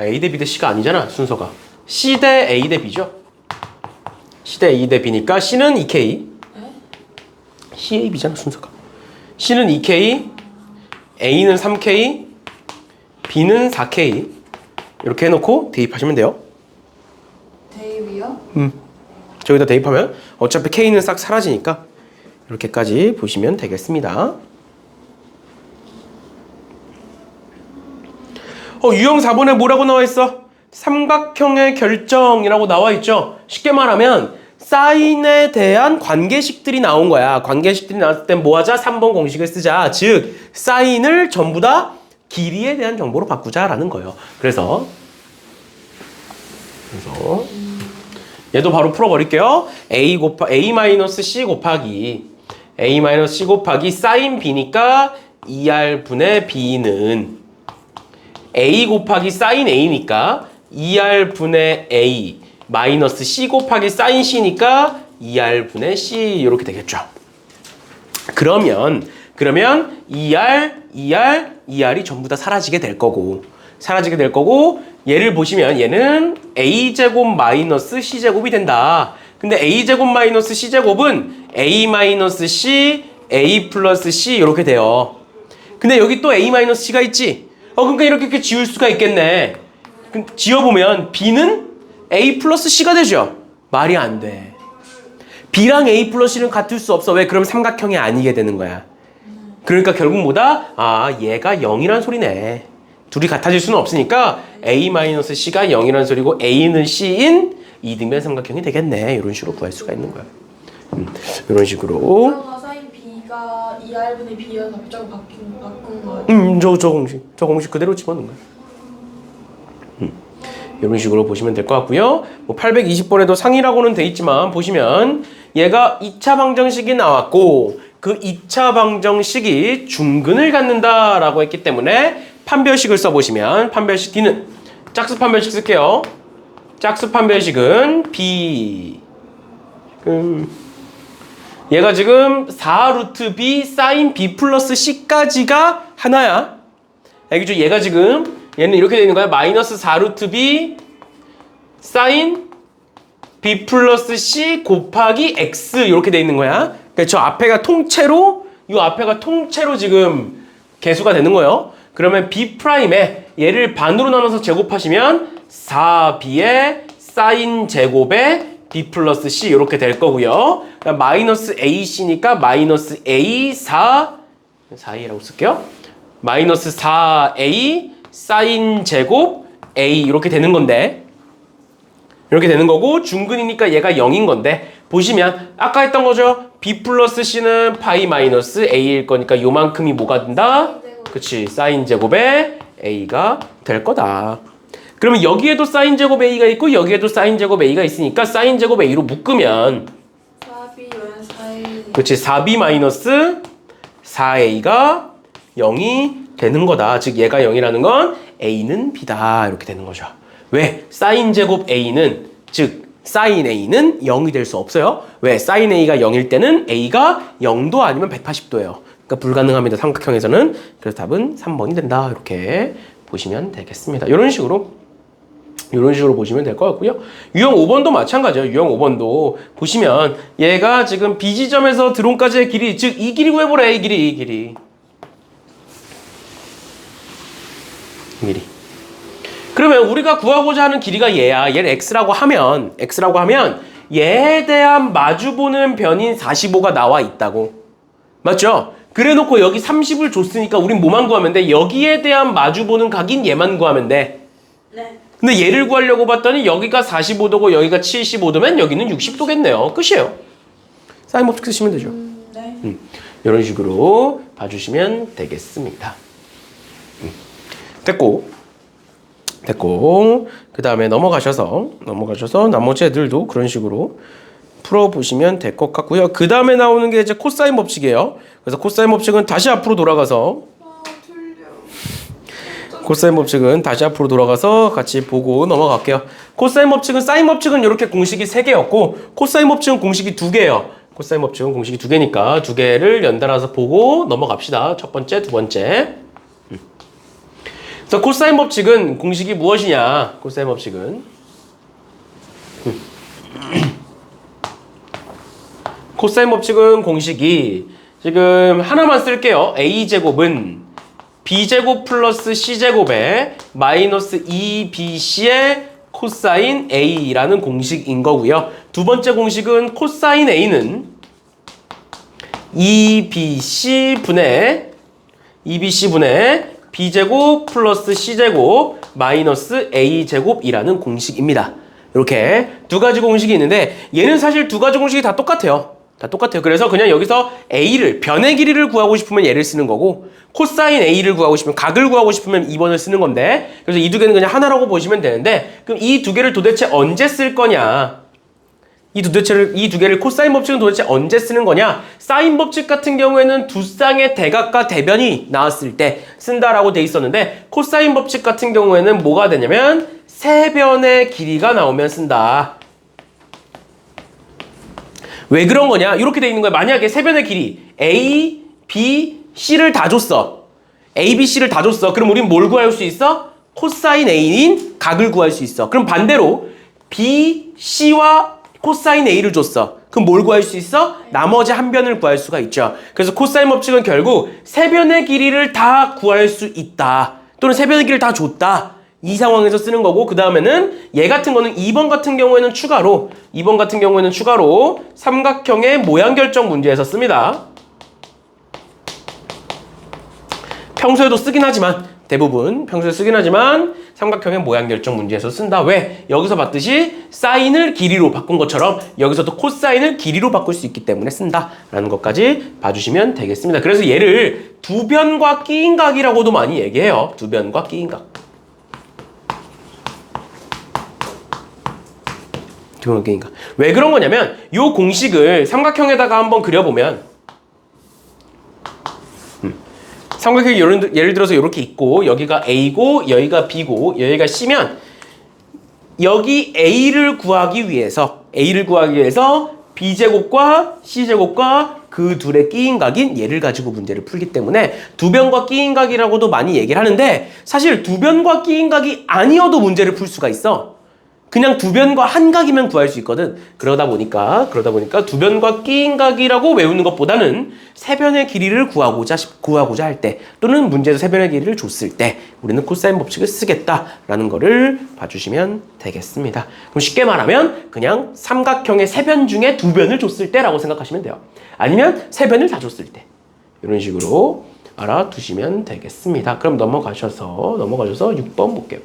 A 대 B 대 C가 아니잖아 순서가. C 대 A 대 B죠. C 대 A 대 B니까 C는 2K C, A, B잖아 순서가. C는 2K A는 3K B는 4K 이렇게 해놓고 대입하시면 돼요. 대입이요? 저기다 대입하면 어차피 K는 싹 사라지니까 이렇게까지 보시면 되겠습니다. 유형 4번에 뭐라고 나와 있어? 삼각형의 결정이라고 나와 있죠. 쉽게 말하면 사인에 대한 관계식들이 나온 거야. 관계식들이 나왔을 땐 뭐 하자? 3번 공식을 쓰자. 즉 사인을 전부 다 길이에 대한 정보로 바꾸자라는 거예요. 그래서 얘도 바로 풀어버릴게요. A-C 곱하기 사인 B니까 2R 분의 B는 A 곱하기 사인 A니까 2R 분의 A 마이너스 C 곱하기 사인 C니까 2R 분의 C 이렇게 되겠죠. 그러면 2R이 전부 다 사라지게 될 거고 얘를 보시면 얘는 A제곱 마이너스 C제곱이 된다. 근데 A제곱 마이너스 C제곱은 A 마이너스 C, A 플러스 C 이렇게 돼요. 근데 여기 또 A 마이너스 C가 있지? 그러니까 이렇게 지울 수가 있겠네. 지어보면 B는 A 플러스 C가 되죠? 말이 안 돼. B랑 A 플러스 C는 같을 수 없어. 왜? 그럼 삼각형이 아니게 되는 거야. 그러니까 결국 뭐다? 얘가 0이란 소리네. 둘이 같아질 수는 없으니까 A-C가 0이란 소리고 A는 C인 이등변 삼각형이 되겠네. 이런 식으로 구할 수가 있는 거야. 이런 식으로. 그러면 사인 B가 2R분의 B여서 갑자기 바꾼 거예요? 저 공식 그대로 집어넣은 거야. 이런 식으로 보시면 될 것 같고요. 820번에도 상이라고는 돼 있지만 보시면 얘가 2차 방정식이 나왔고 그 2차 방정식이 중근을 갖는다라고 했기 때문에 판별식을 써보시면 판별식 D는 짝수 판별식 쓸게요. 짝수 판별식은 B 얘가 지금 4루트 B 사인 B 플러스 C까지가 하나야. 알겠죠? 얘가 지금 얘는 이렇게 되는 거야. 마이너스 4루트 B 사인 B 플러스 C 곱하기 X 이렇게 돼 있는 거야. 그러니까 저 앞에가 통째로 지금 개수가 되는 거예요. 그러면 B 프라임에 얘를 반으로 나눠서 제곱하시면 4B의 사인 제곱에 B 플러스 C 이렇게 될 거고요. 그러니까 마이너스 AC니까 마이너스 A 4A라고 쓸게요. 마이너스 4A 사인 제곱 A 이렇게 되는 건데 이렇게 되는 거고 중근이니까 얘가 0인 건데 보시면 아까 했던 거죠. B 플러스 C는 파이 마이너스 A일 거니까 요만큼이 뭐가 된다? 그치, 사인 제곱에 A가 될 거다. 그러면 여기에도 사인 제곱 A가 있고 여기에도 사인 제곱 A가 있으니까 사인 제곱 A로 묶으면 4B 마이너스 4A 그치, 4B 마이너스 4A가 0이 되는 거다. 즉 얘가 0이라는 건 A는 B다 이렇게 되는 거죠. 왜? 사인 제곱 A는 즉 sin a는 0이 될 수 없어요. 왜? sin a가 0일 때는 a가 0도 아니면 180도예요. 그러니까 불가능합니다. 삼각형에서는. 그래서 답은 3번이 된다. 이렇게 보시면 되겠습니다. 이런 식으로 보시면 될 것 같고요. 유형 5번도 마찬가지예요. 유형 5번도 보시면 얘가 지금 B지점에서 드론까지의 길이, 즉 이 길이 구해보래. 이 길이. 이 길이. 그러면 우리가 구하고자 하는 길이가 얘야. 얘를 x라고 하면 얘에 대한 마주보는 변인 45가 나와 있다고. 맞죠? 그래놓고 여기 30을 줬으니까 우린 뭐만 구하면 돼? 여기에 대한 마주보는 각인 얘만 구하면 돼. 네. 근데 얘를 구하려고 봤더니 여기가 45도고 여기가 75도면 여기는 60도겠네요. 끝이에요. 사인 법칙 쓰시면 되죠. 네. 이런 식으로 봐주시면 되겠습니다. 됐고 그 다음에 넘어가셔서 나머지 애들도 그런 식으로 풀어보시면 될 것 같고요. 그 다음에 나오는 게 이제 코사인 법칙이에요. 그래서 코사인 법칙은 다시 앞으로 돌아가서 같이 보고 넘어갈게요. 코사인 법칙은 사인 법칙은 이렇게 공식이 3개였고 코사인 법칙은 공식이 2개예요. 코사인 법칙은 공식이 2개니까 2개를 연달아서 보고 넘어갑시다. 첫 번째, 두 번째. 그래서 코사인 법칙은 공식이 무엇이냐? 코사인 법칙은 코사인 법칙은 공식이 지금 하나만 쓸게요. a제곱은 b제곱 플러스 c제곱에 마이너스 2bc의 코사인 a라는 공식인 거고요. 두 번째 공식은 코사인 a는 2bc분의 b제곱 플러스 c제곱 마이너스 a제곱이라는 공식입니다. 이렇게 두 가지 공식이 있는데 얘는 사실 두 가지 공식이 다 똑같아요. 그래서 그냥 여기서 a를 변의 길이를 구하고 싶으면 얘를 쓰는 거고 코사인 a를 구하고 싶으면 각을 구하고 싶으면 2번을 쓰는 건데 그래서 이 두 개는 그냥 하나라고 보시면 되는데 그럼 이 두 개를 도대체 언제 쓸 거냐? 이 두 개를 코사인 법칙은 도대체 언제 쓰는 거냐? 사인 법칙 같은 경우에는 두 쌍의 대각과 대변이 나왔을 때 쓴다라고 돼 있었는데 코사인 법칙 같은 경우에는 뭐가 되냐면 세 변의 길이가 나오면 쓴다. 왜 그런 거냐? 이렇게 돼 있는 거야. 만약에 세 변의 길이 A, B, C를 다 줬어. A, B, C를 다 줬어. 그럼 우린 뭘 구할 수 있어? 코사인 A인 각을 구할 수 있어. 그럼 반대로 B, C와 코사인 A를 줬어. 그럼 뭘 구할 수 있어? 나머지 한 변을 구할 수가 있죠. 그래서 코사인 법칙은 결국 세 변의 길이를 다 구할 수 있다. 또는 세 변의 길이를 다 줬다. 이 상황에서 쓰는 거고 그 다음에는 얘 같은 거는 2번 같은 경우에는 추가로 삼각형의 모양 결정 문제에서 씁니다. 평소에도 쓰긴 하지만 대부분 평소에 쓰긴 하지만 삼각형의 모양 결정 문제에서 쓴다. 왜? 여기서 봤듯이 사인을 길이로 바꾼 것처럼 여기서도 코사인을 길이로 바꿀 수 있기 때문에 쓴다라는 것까지 봐주시면 되겠습니다. 그래서 얘를 두 변과 끼인 각이라고도 많이 얘기해요. 두 변과 끼인 각. 두 변과 끼인 각. 왜 그런 거냐면 이 공식을 삼각형에다가 한번 그려보면 삼각형이 예를 들어서 이렇게 있고 여기가 A고 여기가 B고 여기가 C면 여기 A를 구하기 위해서 B제곱과 C제곱과 그 둘의 끼인각인 얘를 가지고 문제를 풀기 때문에 두 변과 끼인각이라고도 많이 얘기를 하는데 사실 두 변과 끼인각이 아니어도 문제를 풀 수가 있어. 그냥 두 변과 한 각이면 구할 수 있거든. 그러다 보니까 두 변과 끼인각이라고 외우는 것보다는 세 변의 길이를 구하고자 할 때 또는 문제에서 세 변의 길이를 줬을 때 우리는 코사인 법칙을 쓰겠다라는 거를 봐주시면 되겠습니다. 그럼 쉽게 말하면 그냥 삼각형의 세 변 중에 두 변을 줬을 때라고 생각하시면 돼요. 아니면 세 변을 다 줬을 때 이런 식으로 알아두시면 되겠습니다. 그럼 넘어가셔서 6번 볼게요.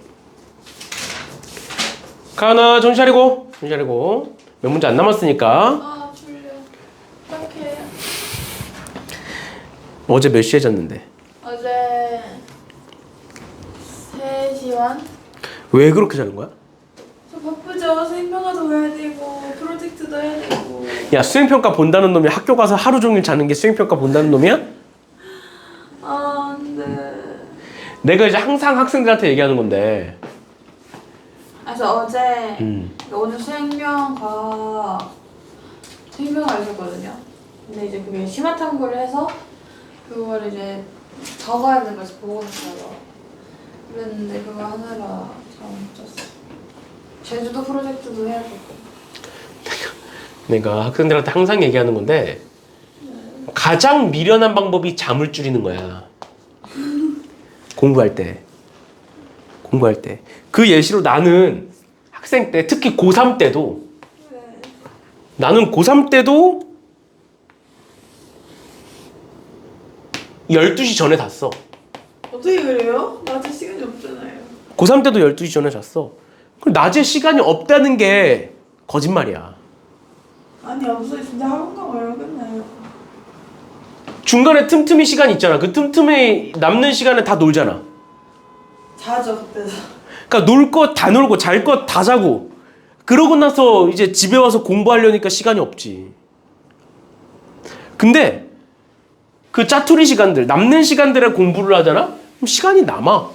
가은아 정신 차리고 몇 문제 안 남았으니까. 아 졸려. 어떡해. 어제 몇 시에 잤는데? 어제 3시 반? 왜 그렇게 자는 거야? 저 바쁘죠. 수행평가도 해야 되고 프로젝트도 해야 되고. 야 수행평가 본다는 놈이 학교 가서 하루 종일 자는 게 수행평가 본다는 놈이야? 아 안돼. 내가 이제 항상 학생들한테 얘기하는 건데 그래서 어제 오늘 생명과 생명을 했었거든요. 근데 이제 그게 심화 탐구를 해서 그걸 이제 적어야 되는 거지 보고서요. 그랬는데 그거 하느라 잘 못 쳤어. 제주도 프로젝트도 해야 되고. 내가 학생들한테 항상 얘기하는 건데 가장 미련한 방법이 잠을 줄이는 거야. 공부할 때. 그 예시로 나는 학생 때, 특히 고3 때도 나는 고3 때도 12시 전에 잤어. 어떻게 그래요? 낮에 시간이 없잖아요. 고3 때도 12시 전에 잤어. 그럼 낮에 시간이 없다는 게 거짓말이야. 아니 없어요. 진짜 학원가 와요. 끝나요. 중간에 틈틈이 시간 있잖아. 그 틈틈이 남는 시간에 다 놀잖아. 자죠 그때도. 그러니까 놀 것 다 놀고 잘 것 다 자고 그러고 나서 이제 집에 와서 공부하려니까 시간이 없지. 근데 그 짜투리 시간들, 남는 시간들에 공부를 하잖아? 그럼 시간이 남아.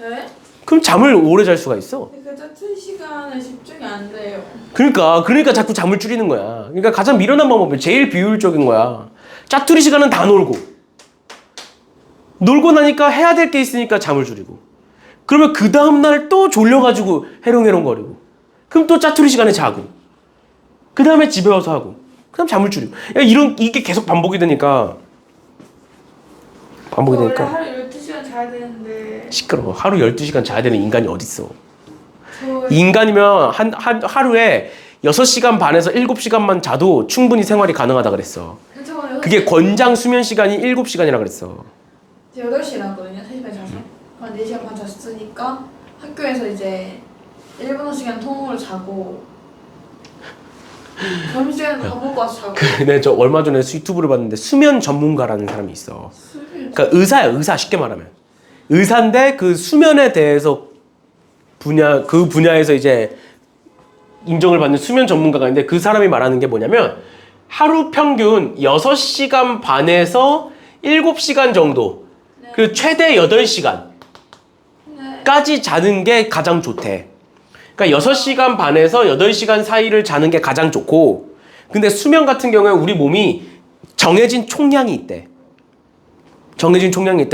네? 그럼 잠을 오래 잘 수가 있어. 그 짧은 시간에 집중이 안 돼요. 그러니까 자꾸 잠을 줄이는 거야. 그러니까 가장 미련한 방법이 제일 비효율적인 거야. 짜투리 시간은 다 놀고 나니까 해야 될 게 있으니까 잠을 줄이고. 그러면 그 다음날 또 졸려가지고 해롱해롱거리고. 그럼 또 짜투리 시간에 자고. 그 다음에 집에 와서 하고. 그 다음 잠을 줄이고. 이게 계속 반복이 되니까. 원래 하루 12시간 자야 되는데. 시끄러워. 하루 12시간 자야 되는 인간이 어딨어. 인간이면 하루에 6시간 반에서 7시간만 자도 충분히 생활이 가능하다 그랬어. 그게 권장 수면 시간이 7시간이라 그랬어. 8시에 나왔거든요. 3시간 자서. 한 4시간 반 잤으니까 학교에서 이제 일본어 시간 통으로 자고 점심시간에 밥 먹고 와서 자고. 근데 저 얼마 전에 유튜브를 봤는데 수면 전문가라는 사람이 있어. 그러니까 의사야. 의사 쉽게 말하면. 의사인데 그 수면에 대해서 그 분야에서 이제 인정을 받는 수면 전문가가 있는데 그 사람이 말하는 게 뭐냐면 하루 평균 6시간 반에서 7시간 정도 네. 그 최대 8시간까지 네. 자는 게 가장 좋대. 그러니까 6시간 반에서 8시간 사이를 자는 게 가장 좋고 근데 수면 같은 경우에 우리 몸이 정해진 총량이 있대.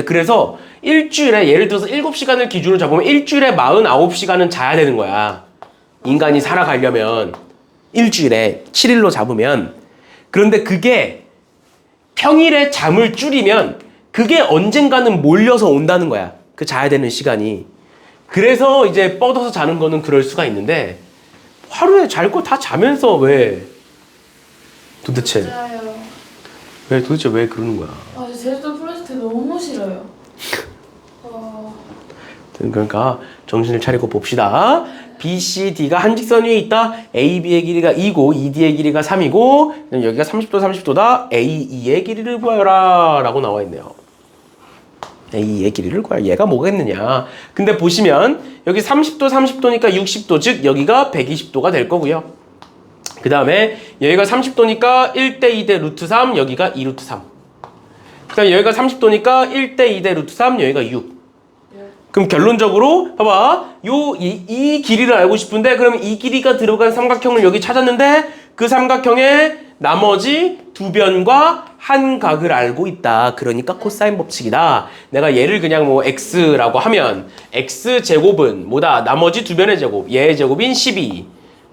그래서 일주일에 예를 들어서 7시간을 기준으로 잡으면 일주일에 49시간은 자야 되는 거야. 인간이 살아가려면 일주일에 7일로 잡으면. 그런데 그게 평일에 잠을 줄이면 그게 언젠가는 몰려서 온다는 거야. 그 자야 되는 시간이. 그래서 이제 뻗어서 자는 거는 그럴 수가 있는데 하루에 잘 거 다 자면서 왜 도대체 맞아요. 왜 그러는 거야? 아, 제주도 프로젝트 너무 싫어요. 그러니까 정신을 차리고 봅시다. B, C, D가 한 직선 위에 있다. A, B의 길이가 2고 ED의 길이가 3이고 여기가 30도, 30도다. A, E의 길이를 구하여라 라고 나와 있네요. A의 길이를 구하여. 얘가 뭐겠느냐. 근데 보시면 여기 30도, 30도니까 60도, 즉 여기가 120도가 될 거고요. 그 다음에 여기가 30도니까 1대 2대 루트 3, 여기가 2 루트 3. 그 다음에 여기가 30도니까 1대 2대 루트 3, 여기가 6. 그럼 결론적으로 봐봐. 이 길이를 알고 싶은데 그러면 이 길이가 들어간 삼각형을 여기 찾았는데 그 삼각형의 나머지 두 변과 한 각을 알고 있다. 그러니까 코사인 법칙이다. 내가 얘를 그냥 뭐 x라고 하면 x 제곱은 뭐다? 나머지 두 변의 제곱. 얘의 제곱인 12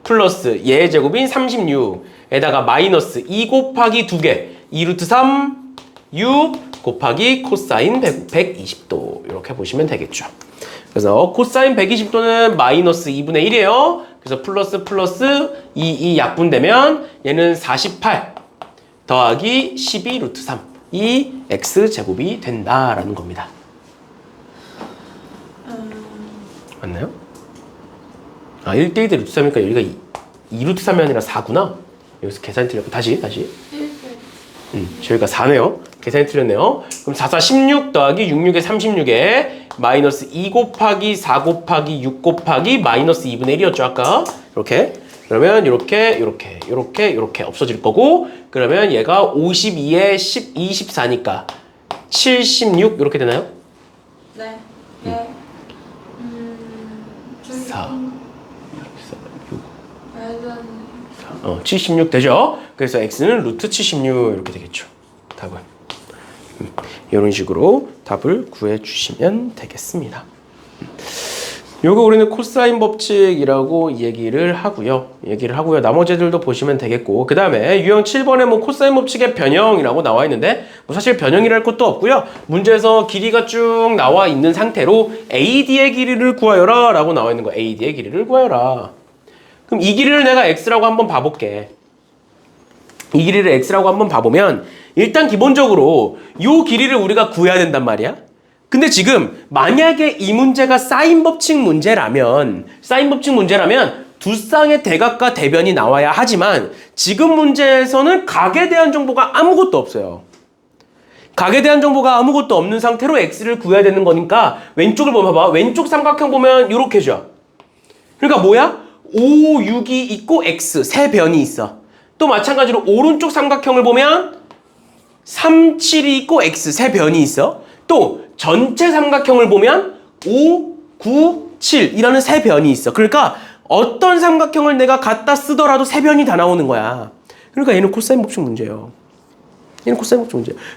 플러스 얘의 제곱인 36에다가 마이너스 2 곱하기 2개 2 루트 3 6 곱하기 코사인 120도 이렇게 보시면 되겠죠. 그래서 코사인 120도는 마이너스 2분의 1이에요. 그래서 플러스 2 약분되면 얘는 48 더하기 12 루트 3 이 x제곱이 된다라는 겁니다. 맞나요? 아 1대 2대 루트 3이니까 여기가 2 루트 3이 아니라 4구나. 여기서 계산이 틀렸고 다시 저희가 4네요. 계산이 틀렸네요. 그럼 4, 4, 16 더하기 6, 6에 36에 마이너스 2 곱하기 4 곱하기 6 곱하기 마이너스 2분의 1이었죠 아까. 이렇게. 그러면 이렇게 없어질 거고 그러면 얘가 52에 24니까 76 이렇게 되나요? 네. 4 6 76 되죠? 그래서 x는 루트 76 이렇게 되겠죠. 답은. 이런 식으로 답을 구해주시면 되겠습니다. 요거 우리는 코사인 법칙이라고 얘기를 하고요. 나머지 애들도 보시면 되겠고, 그 다음에 유형 7번에 뭐 코사인 법칙의 변형이라고 나와 있는데, 뭐 사실 변형이랄 것도 없고요. 문제에서 길이가 쭉 나와 있는 상태로 AD의 길이를 구하여라 라고 나와 있는 거. AD의 길이를 구하여라. 그럼 이 길이를 내가 x라고 한번 봐볼게. 이 길이를 x라고 한번 봐보면 일단 기본적으로 이 길이를 우리가 구해야 된단 말이야. 근데 지금 만약에 이 문제가 사인 법칙 문제라면 두 쌍의 대각과 대변이 나와야 하지만 지금 문제에서는 각에 대한 정보가 아무것도 없어요. 각에 대한 정보가 아무것도 없는 상태로 x를 구해야 되는 거니까 왼쪽을 보면 봐봐. 왼쪽 삼각형 보면 이렇게 줘. 그러니까 뭐야? 5, 6이 있고 x 세 변이 있어. 또 마찬가지로 오른쪽 삼각형을 보면 3, 7이 있고 x 세 변이 있어. 또 전체 삼각형을 보면 5, 9, 7이라는 세 변이 있어. 그러니까 어떤 삼각형을 내가 갖다 쓰더라도 세 변이 다 나오는 거야. 그러니까 얘는 코사인 법칙 문제예요.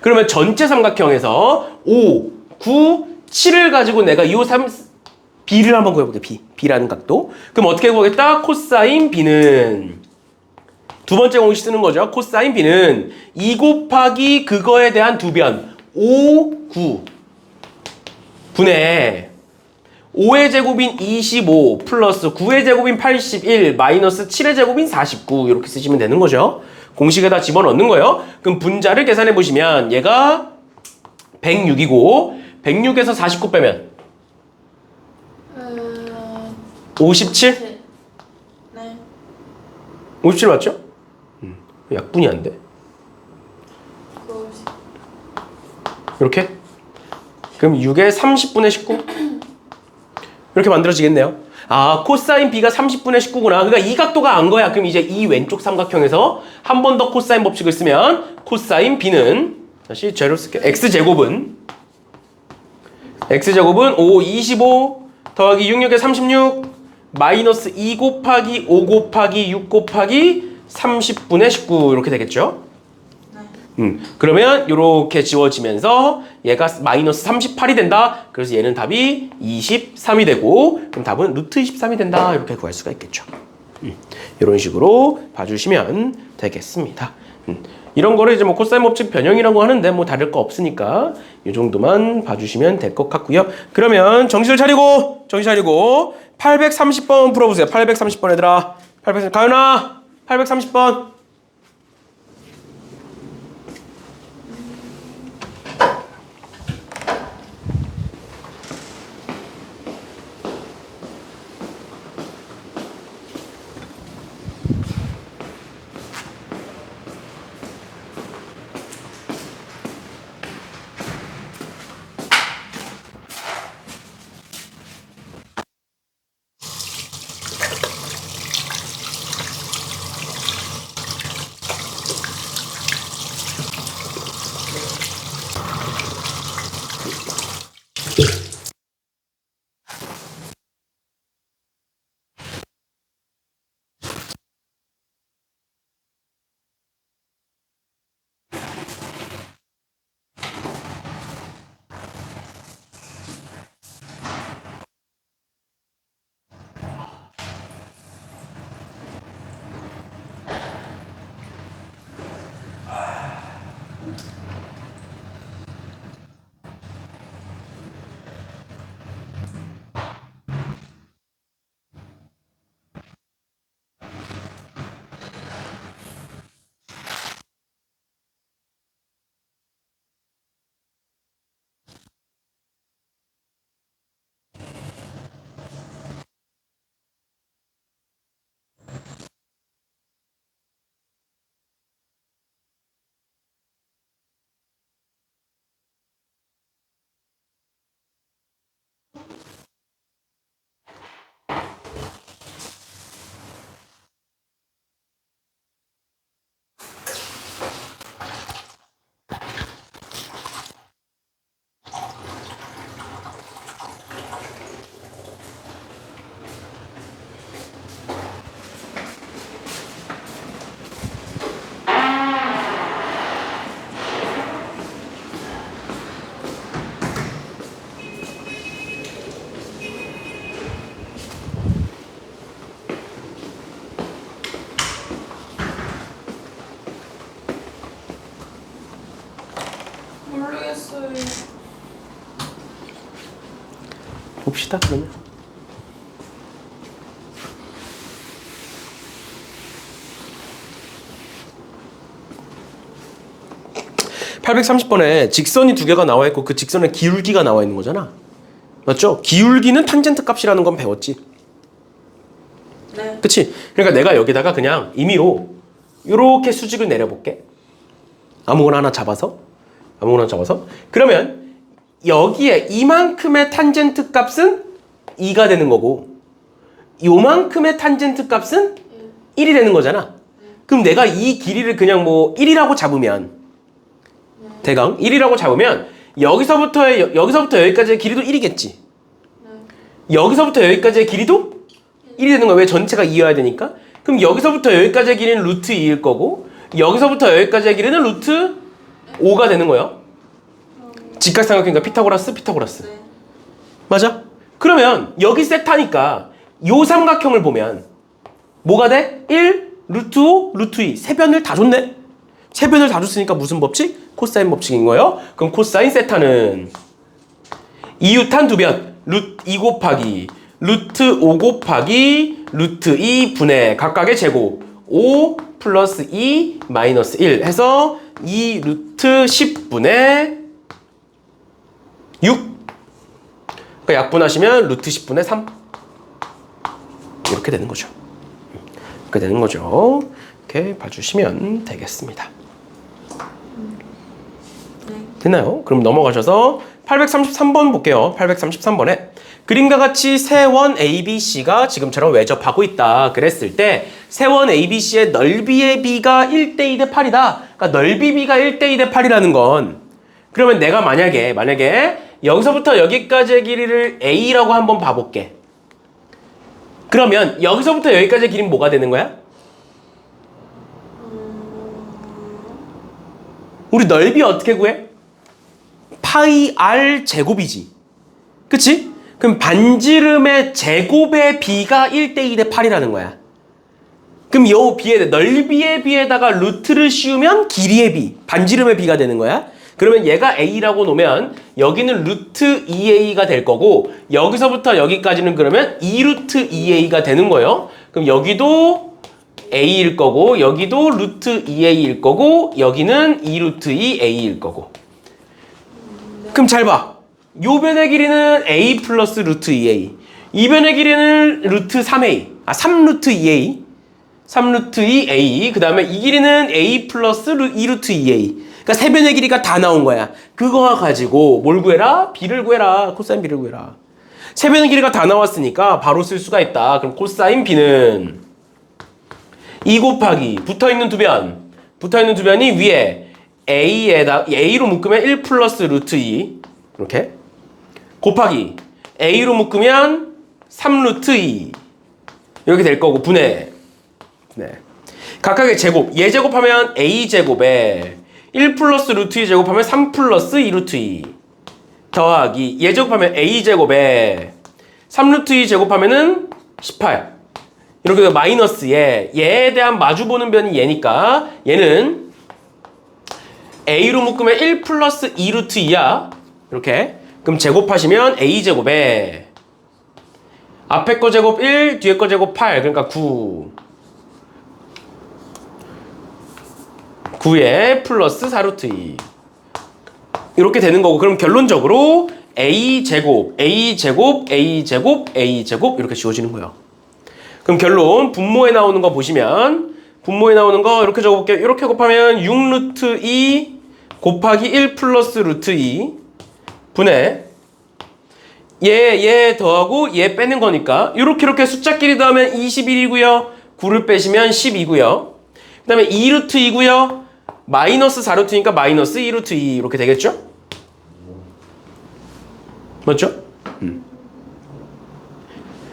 그러면 전체 삼각형에서 5, 9, 7을 가지고 내가 이 B를 한번 구해볼게. B라는 각도. 그럼 어떻게 구하겠다? 코사인 B는 두 번째 공식 쓰는 거죠. 코사인 B는 2 곱하기 그거에 대한 두 변 5, 9 분의 5의 제곱인 25 플러스 9의 제곱인 81 마이너스 7의 제곱인 49 이렇게 쓰시면 되는 거죠. 공식에다 집어넣는 거예요. 그럼 분자를 계산해 보시면 얘가 106이고 106에서 49 빼면 57? 네. 57 맞죠? 약분이 안 돼. 이렇게? 그럼 6에 30분의 19? 이렇게 만들어지겠네요. 아, 코사인 B가 30분의 19구나. 그러니까 이 각도가 안 거야. 그럼 이제 이 왼쪽 삼각형에서 한 번 더 코사인 법칙을 쓰면 코사인 B는 다시 제로 쓸게요. X제곱은 5, 25 더하기 6, 6에 36 마이너스 2 곱하기 5 곱하기 6 곱하기 30분의 19 이렇게 되겠죠? 그러면 이렇게 지워지면서 얘가 마이너스 38이 된다. 그래서 얘는 답이 23이 되고 그럼 답은 루트 23이 된다. 이렇게 구할 수가 있겠죠. 이런 식으로 봐주시면 되겠습니다. 이런 거를 이제 뭐 코사인 법칙 변형이라고 하는데 뭐 다를 거 없으니까 이 정도만 봐주시면 될 것 같고요. 그러면 정신 차리고 830번 풀어보세요. 830번 얘들아. 가연아 830번. 봅시다 그러면. 830번에 직선이 두 개가 나와 있고 그 직선에 기울기가 나와 있는 거잖아. 맞죠? 기울기는 탄젠트 값이라는 건 배웠지. 네. 그치? 그러니까 내가 여기다가 그냥 임의로 이렇게 수직을 내려볼게. 아무거나 하나 잡아서. 그러면 여기에 이만큼의 탄젠트 값은 2가 되는 거고 요만큼의 탄젠트 값은 1이 되는 거잖아. 그럼 내가 이 길이를 그냥 뭐 1이라고 잡으면 대강 1이라고 잡으면 여기서부터 여기까지의 길이도 1이겠지. 여기서부터 여기까지의 길이도 1이 되는 거야. 왜? 전체가 2여야 되니까. 그럼 여기서부터 여기까지의 길이는 루트 2일 거고 여기서부터 여기까지의 길이는 루트 5가 되는 거예요. 직각삼각형이니까 피타고라스. 네. 맞아? 그러면 여기 세타니까 요 삼각형을 보면 뭐가 돼? 1, 루트 5, 루트 2. 세 변을 다 줬네? 세 변을 다 줬으니까 무슨 법칙? 코사인 법칙인 거예요. 그럼 코사인 세타는 2유탄 두 변, 루트 2 곱하기 루트 5 곱하기 루트 2 분의 각각의 제곱 5 플러스 2 마이너스 1 해서 2 루트 10분의 6. 그러니까 약분하시면 루트 10분의 3 이렇게 되는 거죠. 이렇게 봐주시면 되겠습니다. 됐나요? 그럼 넘어가셔서 833번 볼게요. 833번에 그림과 같이 세원 ABC가 지금처럼 외접하고 있다 그랬을 때 세원 ABC의 넓이의 B가 1대 2대 8이다. 그러니까 넓이 B가 1대 2대 8이라는 건 그러면 내가 만약에 여기서부터 여기까지의 길이를 A라고 한번 봐볼게. 그러면 여기서부터 여기까지의 길이는 뭐가 되는 거야? 우리 넓이 어떻게 구해? 파이 R 제곱이지. 그치? 그럼 반지름의 제곱의 B가 1대 2대 8이라는 거야. 그럼 요 B에 넓이의 B에다가 루트를 씌우면 길이의 B, 반지름의 B가 되는 거야. 그러면 얘가 A라고 놓으면 여기는 루트 2A가 될 거고 여기서부터 여기까지는 그러면 2루트 2A가 되는 거예요. 그럼 여기도 A일 거고 여기도 루트 2A일 거고 여기는 2루트 2A일 거고. 그럼 잘 봐. 요 변의 길이는 A 플러스 루트 2A. 이 변의 길이는 루트 3A. 3루트 2A. 3루트 2A. 그 다음에 이 길이는 A 플러스 2루트 2A. 그러니까 세 변의 길이가 다 나온 거야. 그거 가지고 뭘 구해라? B를 구해라. 코사인 B를 구해라. 세 변의 길이가 다 나왔으니까 바로 쓸 수가 있다. 그럼 코사인 B는 2 곱하기 붙어있는 두 변이 위에 A로 묶으면 1 플러스 루트 2 이렇게 곱하기 A로 묶으면 3 루트 2 이렇게 될 거고 분해 각각의 제곱 얘 제곱하면 A 제곱에 1 플러스 루트 2 제곱하면 3 플러스 2 루트 2 더하기 얘 제곱하면 A 제곱에 3 루트 2 제곱하면은 18 이렇게 해서 마이너스 얘에 대한 마주보는 변이 얘니까 얘는 A로 묶으면 1 플러스 2 루트 2야 이렇게 그럼 제곱하시면 A 제곱에 앞에 거 제곱 1 뒤에 거 제곱 8 그러니까 9에 플러스 4 루트 2 이렇게 되는 거고 그럼 결론적으로 A 제곱 이렇게 지워지는 거예요. 그럼 결론 분모에 나오는 거 보시면 분모에 나오는 거 이렇게 적어볼게요. 이렇게 곱하면 6 루트 2 곱하기 1 플러스 루트 2 분해 얘 더하고 얘 빼는 거니까 이렇게 숫자끼리 더하면 21이고요. 9를 빼시면 10이고요. 그 다음에 2 루트 2고요. 마이너스 4 루트니까 마이너스 2 루트 2 이렇게 되겠죠? 맞죠?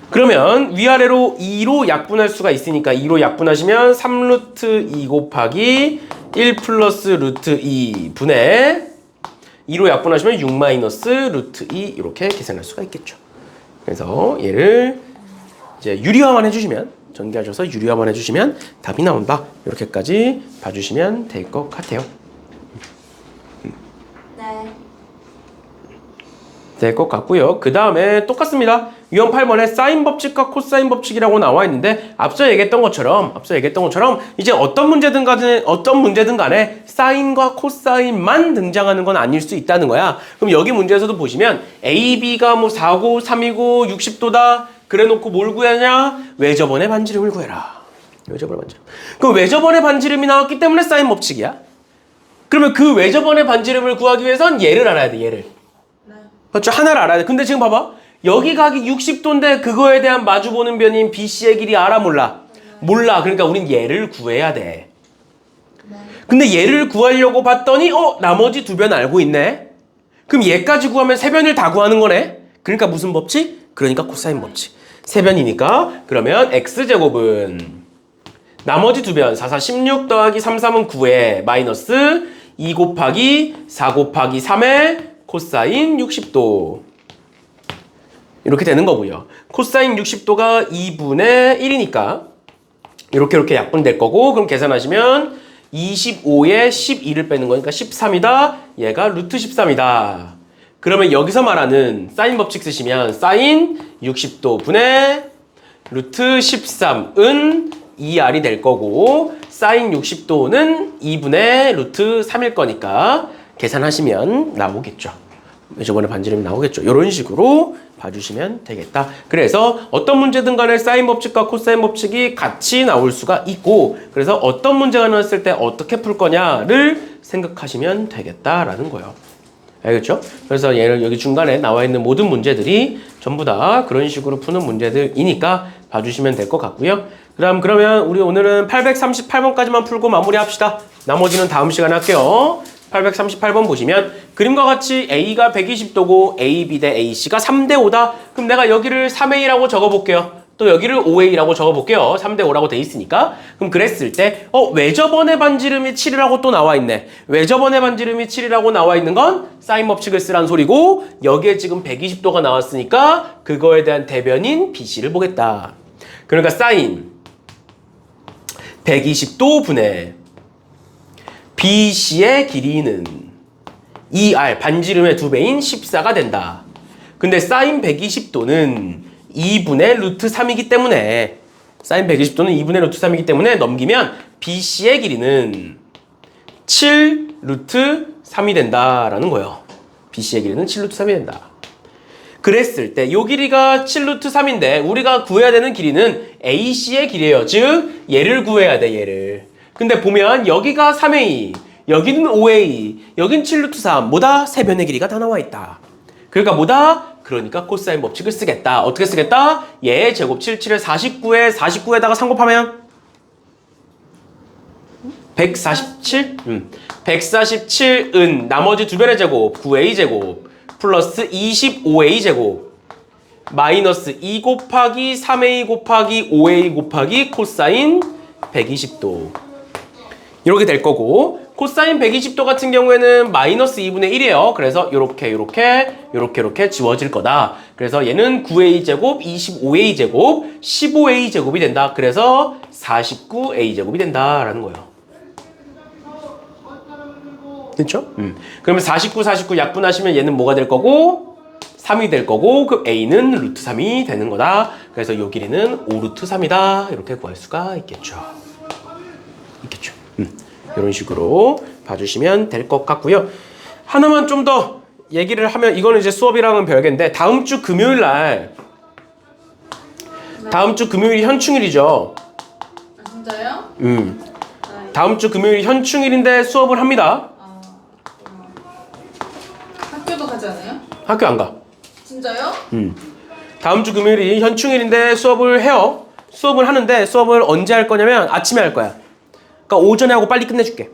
그러면 위아래로 2로 약분할 수가 있으니까 2로 약분하시면 3 루트 2 곱하기 1 플러스 루트 2 분의 2로 약분하시면 6 마이너스 루트 2 이렇게 계산할 수가 있겠죠. 그래서 얘를 이제 유리화만 해주시면 전개하셔서 유리화만 해주시면 답이 나온다. 이렇게까지 봐주시면 될 것 같아요. 네. 될 것 같고요. 그 다음에 똑같습니다. 유형 8번에 사인 법칙과 코사인 법칙이라고 나와 있는데 앞서 얘기했던 것처럼 이제 어떤 문제든 간에 사인과 코사인만 등장하는 건 아닐 수 있다는 거야. 그럼 여기 문제에서도 보시면 A, B가 뭐 4고 3이고 60도다. 그래놓고 뭘 구하냐? 외접원의 반지름을 구해라. 외접원의 반지름. 그럼 외접원의 반지름이 나왔기 때문에 사인 법칙이야. 그러면 그 외접원의 반지름을 구하기 위해선 얘를 알아야 돼. 얘를. 그렇죠? 하나를 알아야 돼. 근데 지금 봐봐. 여기 각이 60도인데 그거에 대한 마주보는 변인 BC의 길이 알아 몰라? 몰라. 그러니까 우린 얘를 구해야 돼. 근데 얘를 구하려고 봤더니 나머지 두 변 알고 있네. 그럼 얘까지 구하면 세 변을 다 구하는 거네. 그러니까 무슨 법칙? 그러니까 코사인 법칙. 세 변이니까 그러면 x제곱은 나머지 두 변 4, 4, 16 더하기 3, 3은 9에 마이너스 2 곱하기 4 곱하기 3에 코사인 60도 이렇게 되는 거고요. 코사인 60도가 2분의 1이니까 이렇게 약분될 거고 그럼 계산하시면 25에 12를 빼는 거니까 13이다. 얘가 루트 13이다. 그러면 여기서 말하는 사인 법칙 쓰시면 사인 60도 분의 루트 13은 2r이 될 거고 사인 60도는 2분의 루트 3일 거니까 계산하시면 나오겠죠. 저번에 반지름이 나오겠죠. 이런 식으로 봐주시면 되겠다. 그래서 어떤 문제든 간에 사인 법칙과 코사인 법칙이 같이 나올 수가 있고 그래서 어떤 문제가 나왔을 때 어떻게 풀 거냐를 생각하시면 되겠다라는 거예요. 알겠죠? 그래서 얘를 여기 중간에 나와 있는 모든 문제들이 전부 다 그런 식으로 푸는 문제들이니까 봐주시면 될 것 같고요. 그러면 우리 오늘은 838번까지만 풀고 마무리합시다. 나머지는 다음 시간에 할게요. 838번 보시면 그림과 같이 A가 120도고 AB 대 AC가 3대 5다. 그럼 내가 여기를 3A라고 적어볼게요. 또 여기를 5A라고 적어볼게요. 3대 5라고 돼 있으니까. 그럼 그랬을 때 외접원의 반지름이 7이라고 또 나와 있네. 외접원의 반지름이 7이라고 나와 있는 건 사인 법칙을 쓰란 소리고 여기에 지금 120도가 나왔으니까 그거에 대한 대변인 BC를 보겠다. 그러니까 사인 120도 분의 BC의 길이는 2R 반지름의 2배인 14가 된다. 근데 사인 120도는 2분의 루트 3이기 때문에 사인 120도는 2분의 루트 3이기 때문에 넘기면 BC의 길이는 7 루트 3이 된다라는 거예요. BC의 길이는 7 루트 3이 된다. 그랬을 때 이 길이가 7 루트 3인데 우리가 구해야 되는 길이는 AC의 길이에요. 즉 얘를 구해야 돼. 얘를. 근데 보면 여기가 3A, 여기는 5A, 여긴 7 루트 3. 뭐다? 세 변의 길이가 다 나와 있다. 그러니까 뭐다? 그러니까 코사인 법칙을 쓰겠다. 어떻게 쓰겠다? 얘 제곱 77에 49에다가 3 곱하면 147? 147은 나머지 두 변의 제곱 9A 제곱 플러스 25A 제곱 마이너스 2 곱하기 3A 곱하기 5A 곱하기 코사인 120도 이렇게 될 거고 코사인 120도 같은 경우에는 마이너스 2분의 1이에요. 그래서 요렇게 지워질 거다. 그래서 얘는 9A 제곱, 25A 제곱, 15A 제곱이 된다. 그래서 49A 제곱이 된다라는 거예요. 됐죠? 그러면 49 약분하시면 얘는 뭐가 될 거고 3이 될 거고 그 A는 루트 3이 되는 거다. 그래서 요 길이는 5 루트 3이다. 이렇게 구할 수가 있겠죠. 이런 식으로 봐주시면 될 것 같고요. 하나만 좀 더 얘기를 하면 이거는 이제 수업이랑은 별개인데 다음 주 금요일 날 다음 주 금요일이 현충일이죠. 아, 진짜요? 다음 주 금요일이 현충일인데 수업을 합니다. 학교도 가지 않아요? 학교 안 가. 진짜요? 다음 주 금요일이 현충일인데 수업을 해요. 수업을 하는데 수업을 언제 할 거냐면 아침에 할 거야. 그러니까 오전에 하고 빨리 끝내줄게.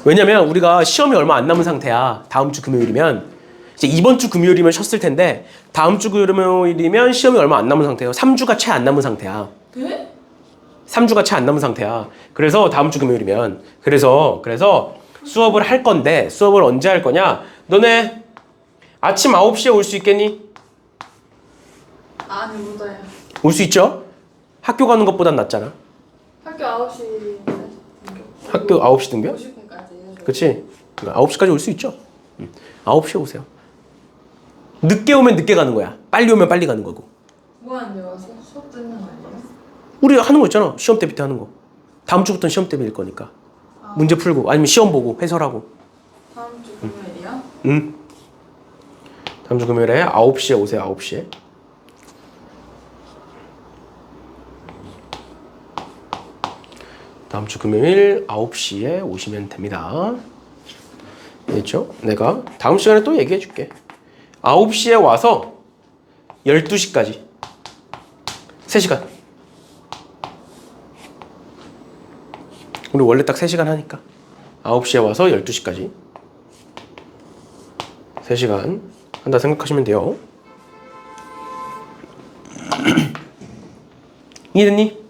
왜냐면 우리가 시험이 얼마 안 남은 상태야. 다음 주 금요일이면 이제 이번 주 금요일이면 쉬었을 텐데 다음 주 금요일이면 시험이 얼마 안 남은 상태예요. 3주가 채 안 남은 상태야. 네? 3주가 채 안 남은 상태야. 그래서 다음 주 금요일이면 그래서 수업을 할 건데 수업을 언제 할 거냐? 너네 아침 9시에 올 수 있겠니? 아니 못 와요. 올 수 있죠? 학교 가는 것보단 낫잖아. 학교 9시. 학교 9시 등교? 50분까지. 그치? 9시까지 올 수 있죠? 9시에 오세요. 늦게 오면 늦게 가는 거야. 빨리 오면 빨리 가는 거고. 뭐 하는데 와서 수업 듣는 거 아니에요? 우리 하는 거 있잖아. 시험 대비 때 하는 거. 다음 주부터는 시험 대비일 거니까. 문제 풀고 아니면 시험 보고 해설하고. 다음 주 금요일이요? 응. 다음 주 금요일에 9시에 오세요. 9시에. 다음 주 금요일 9시에 오시면 됩니다. 됐죠? 내가 다음 시간에 또 얘기해 줄게. 9시에 와서 12시까지 3시간. 우리 원래 딱 3시간 하니까 9시에 와서 12시까지 3시간 한다 생각하시면 돼요. 이해됐니?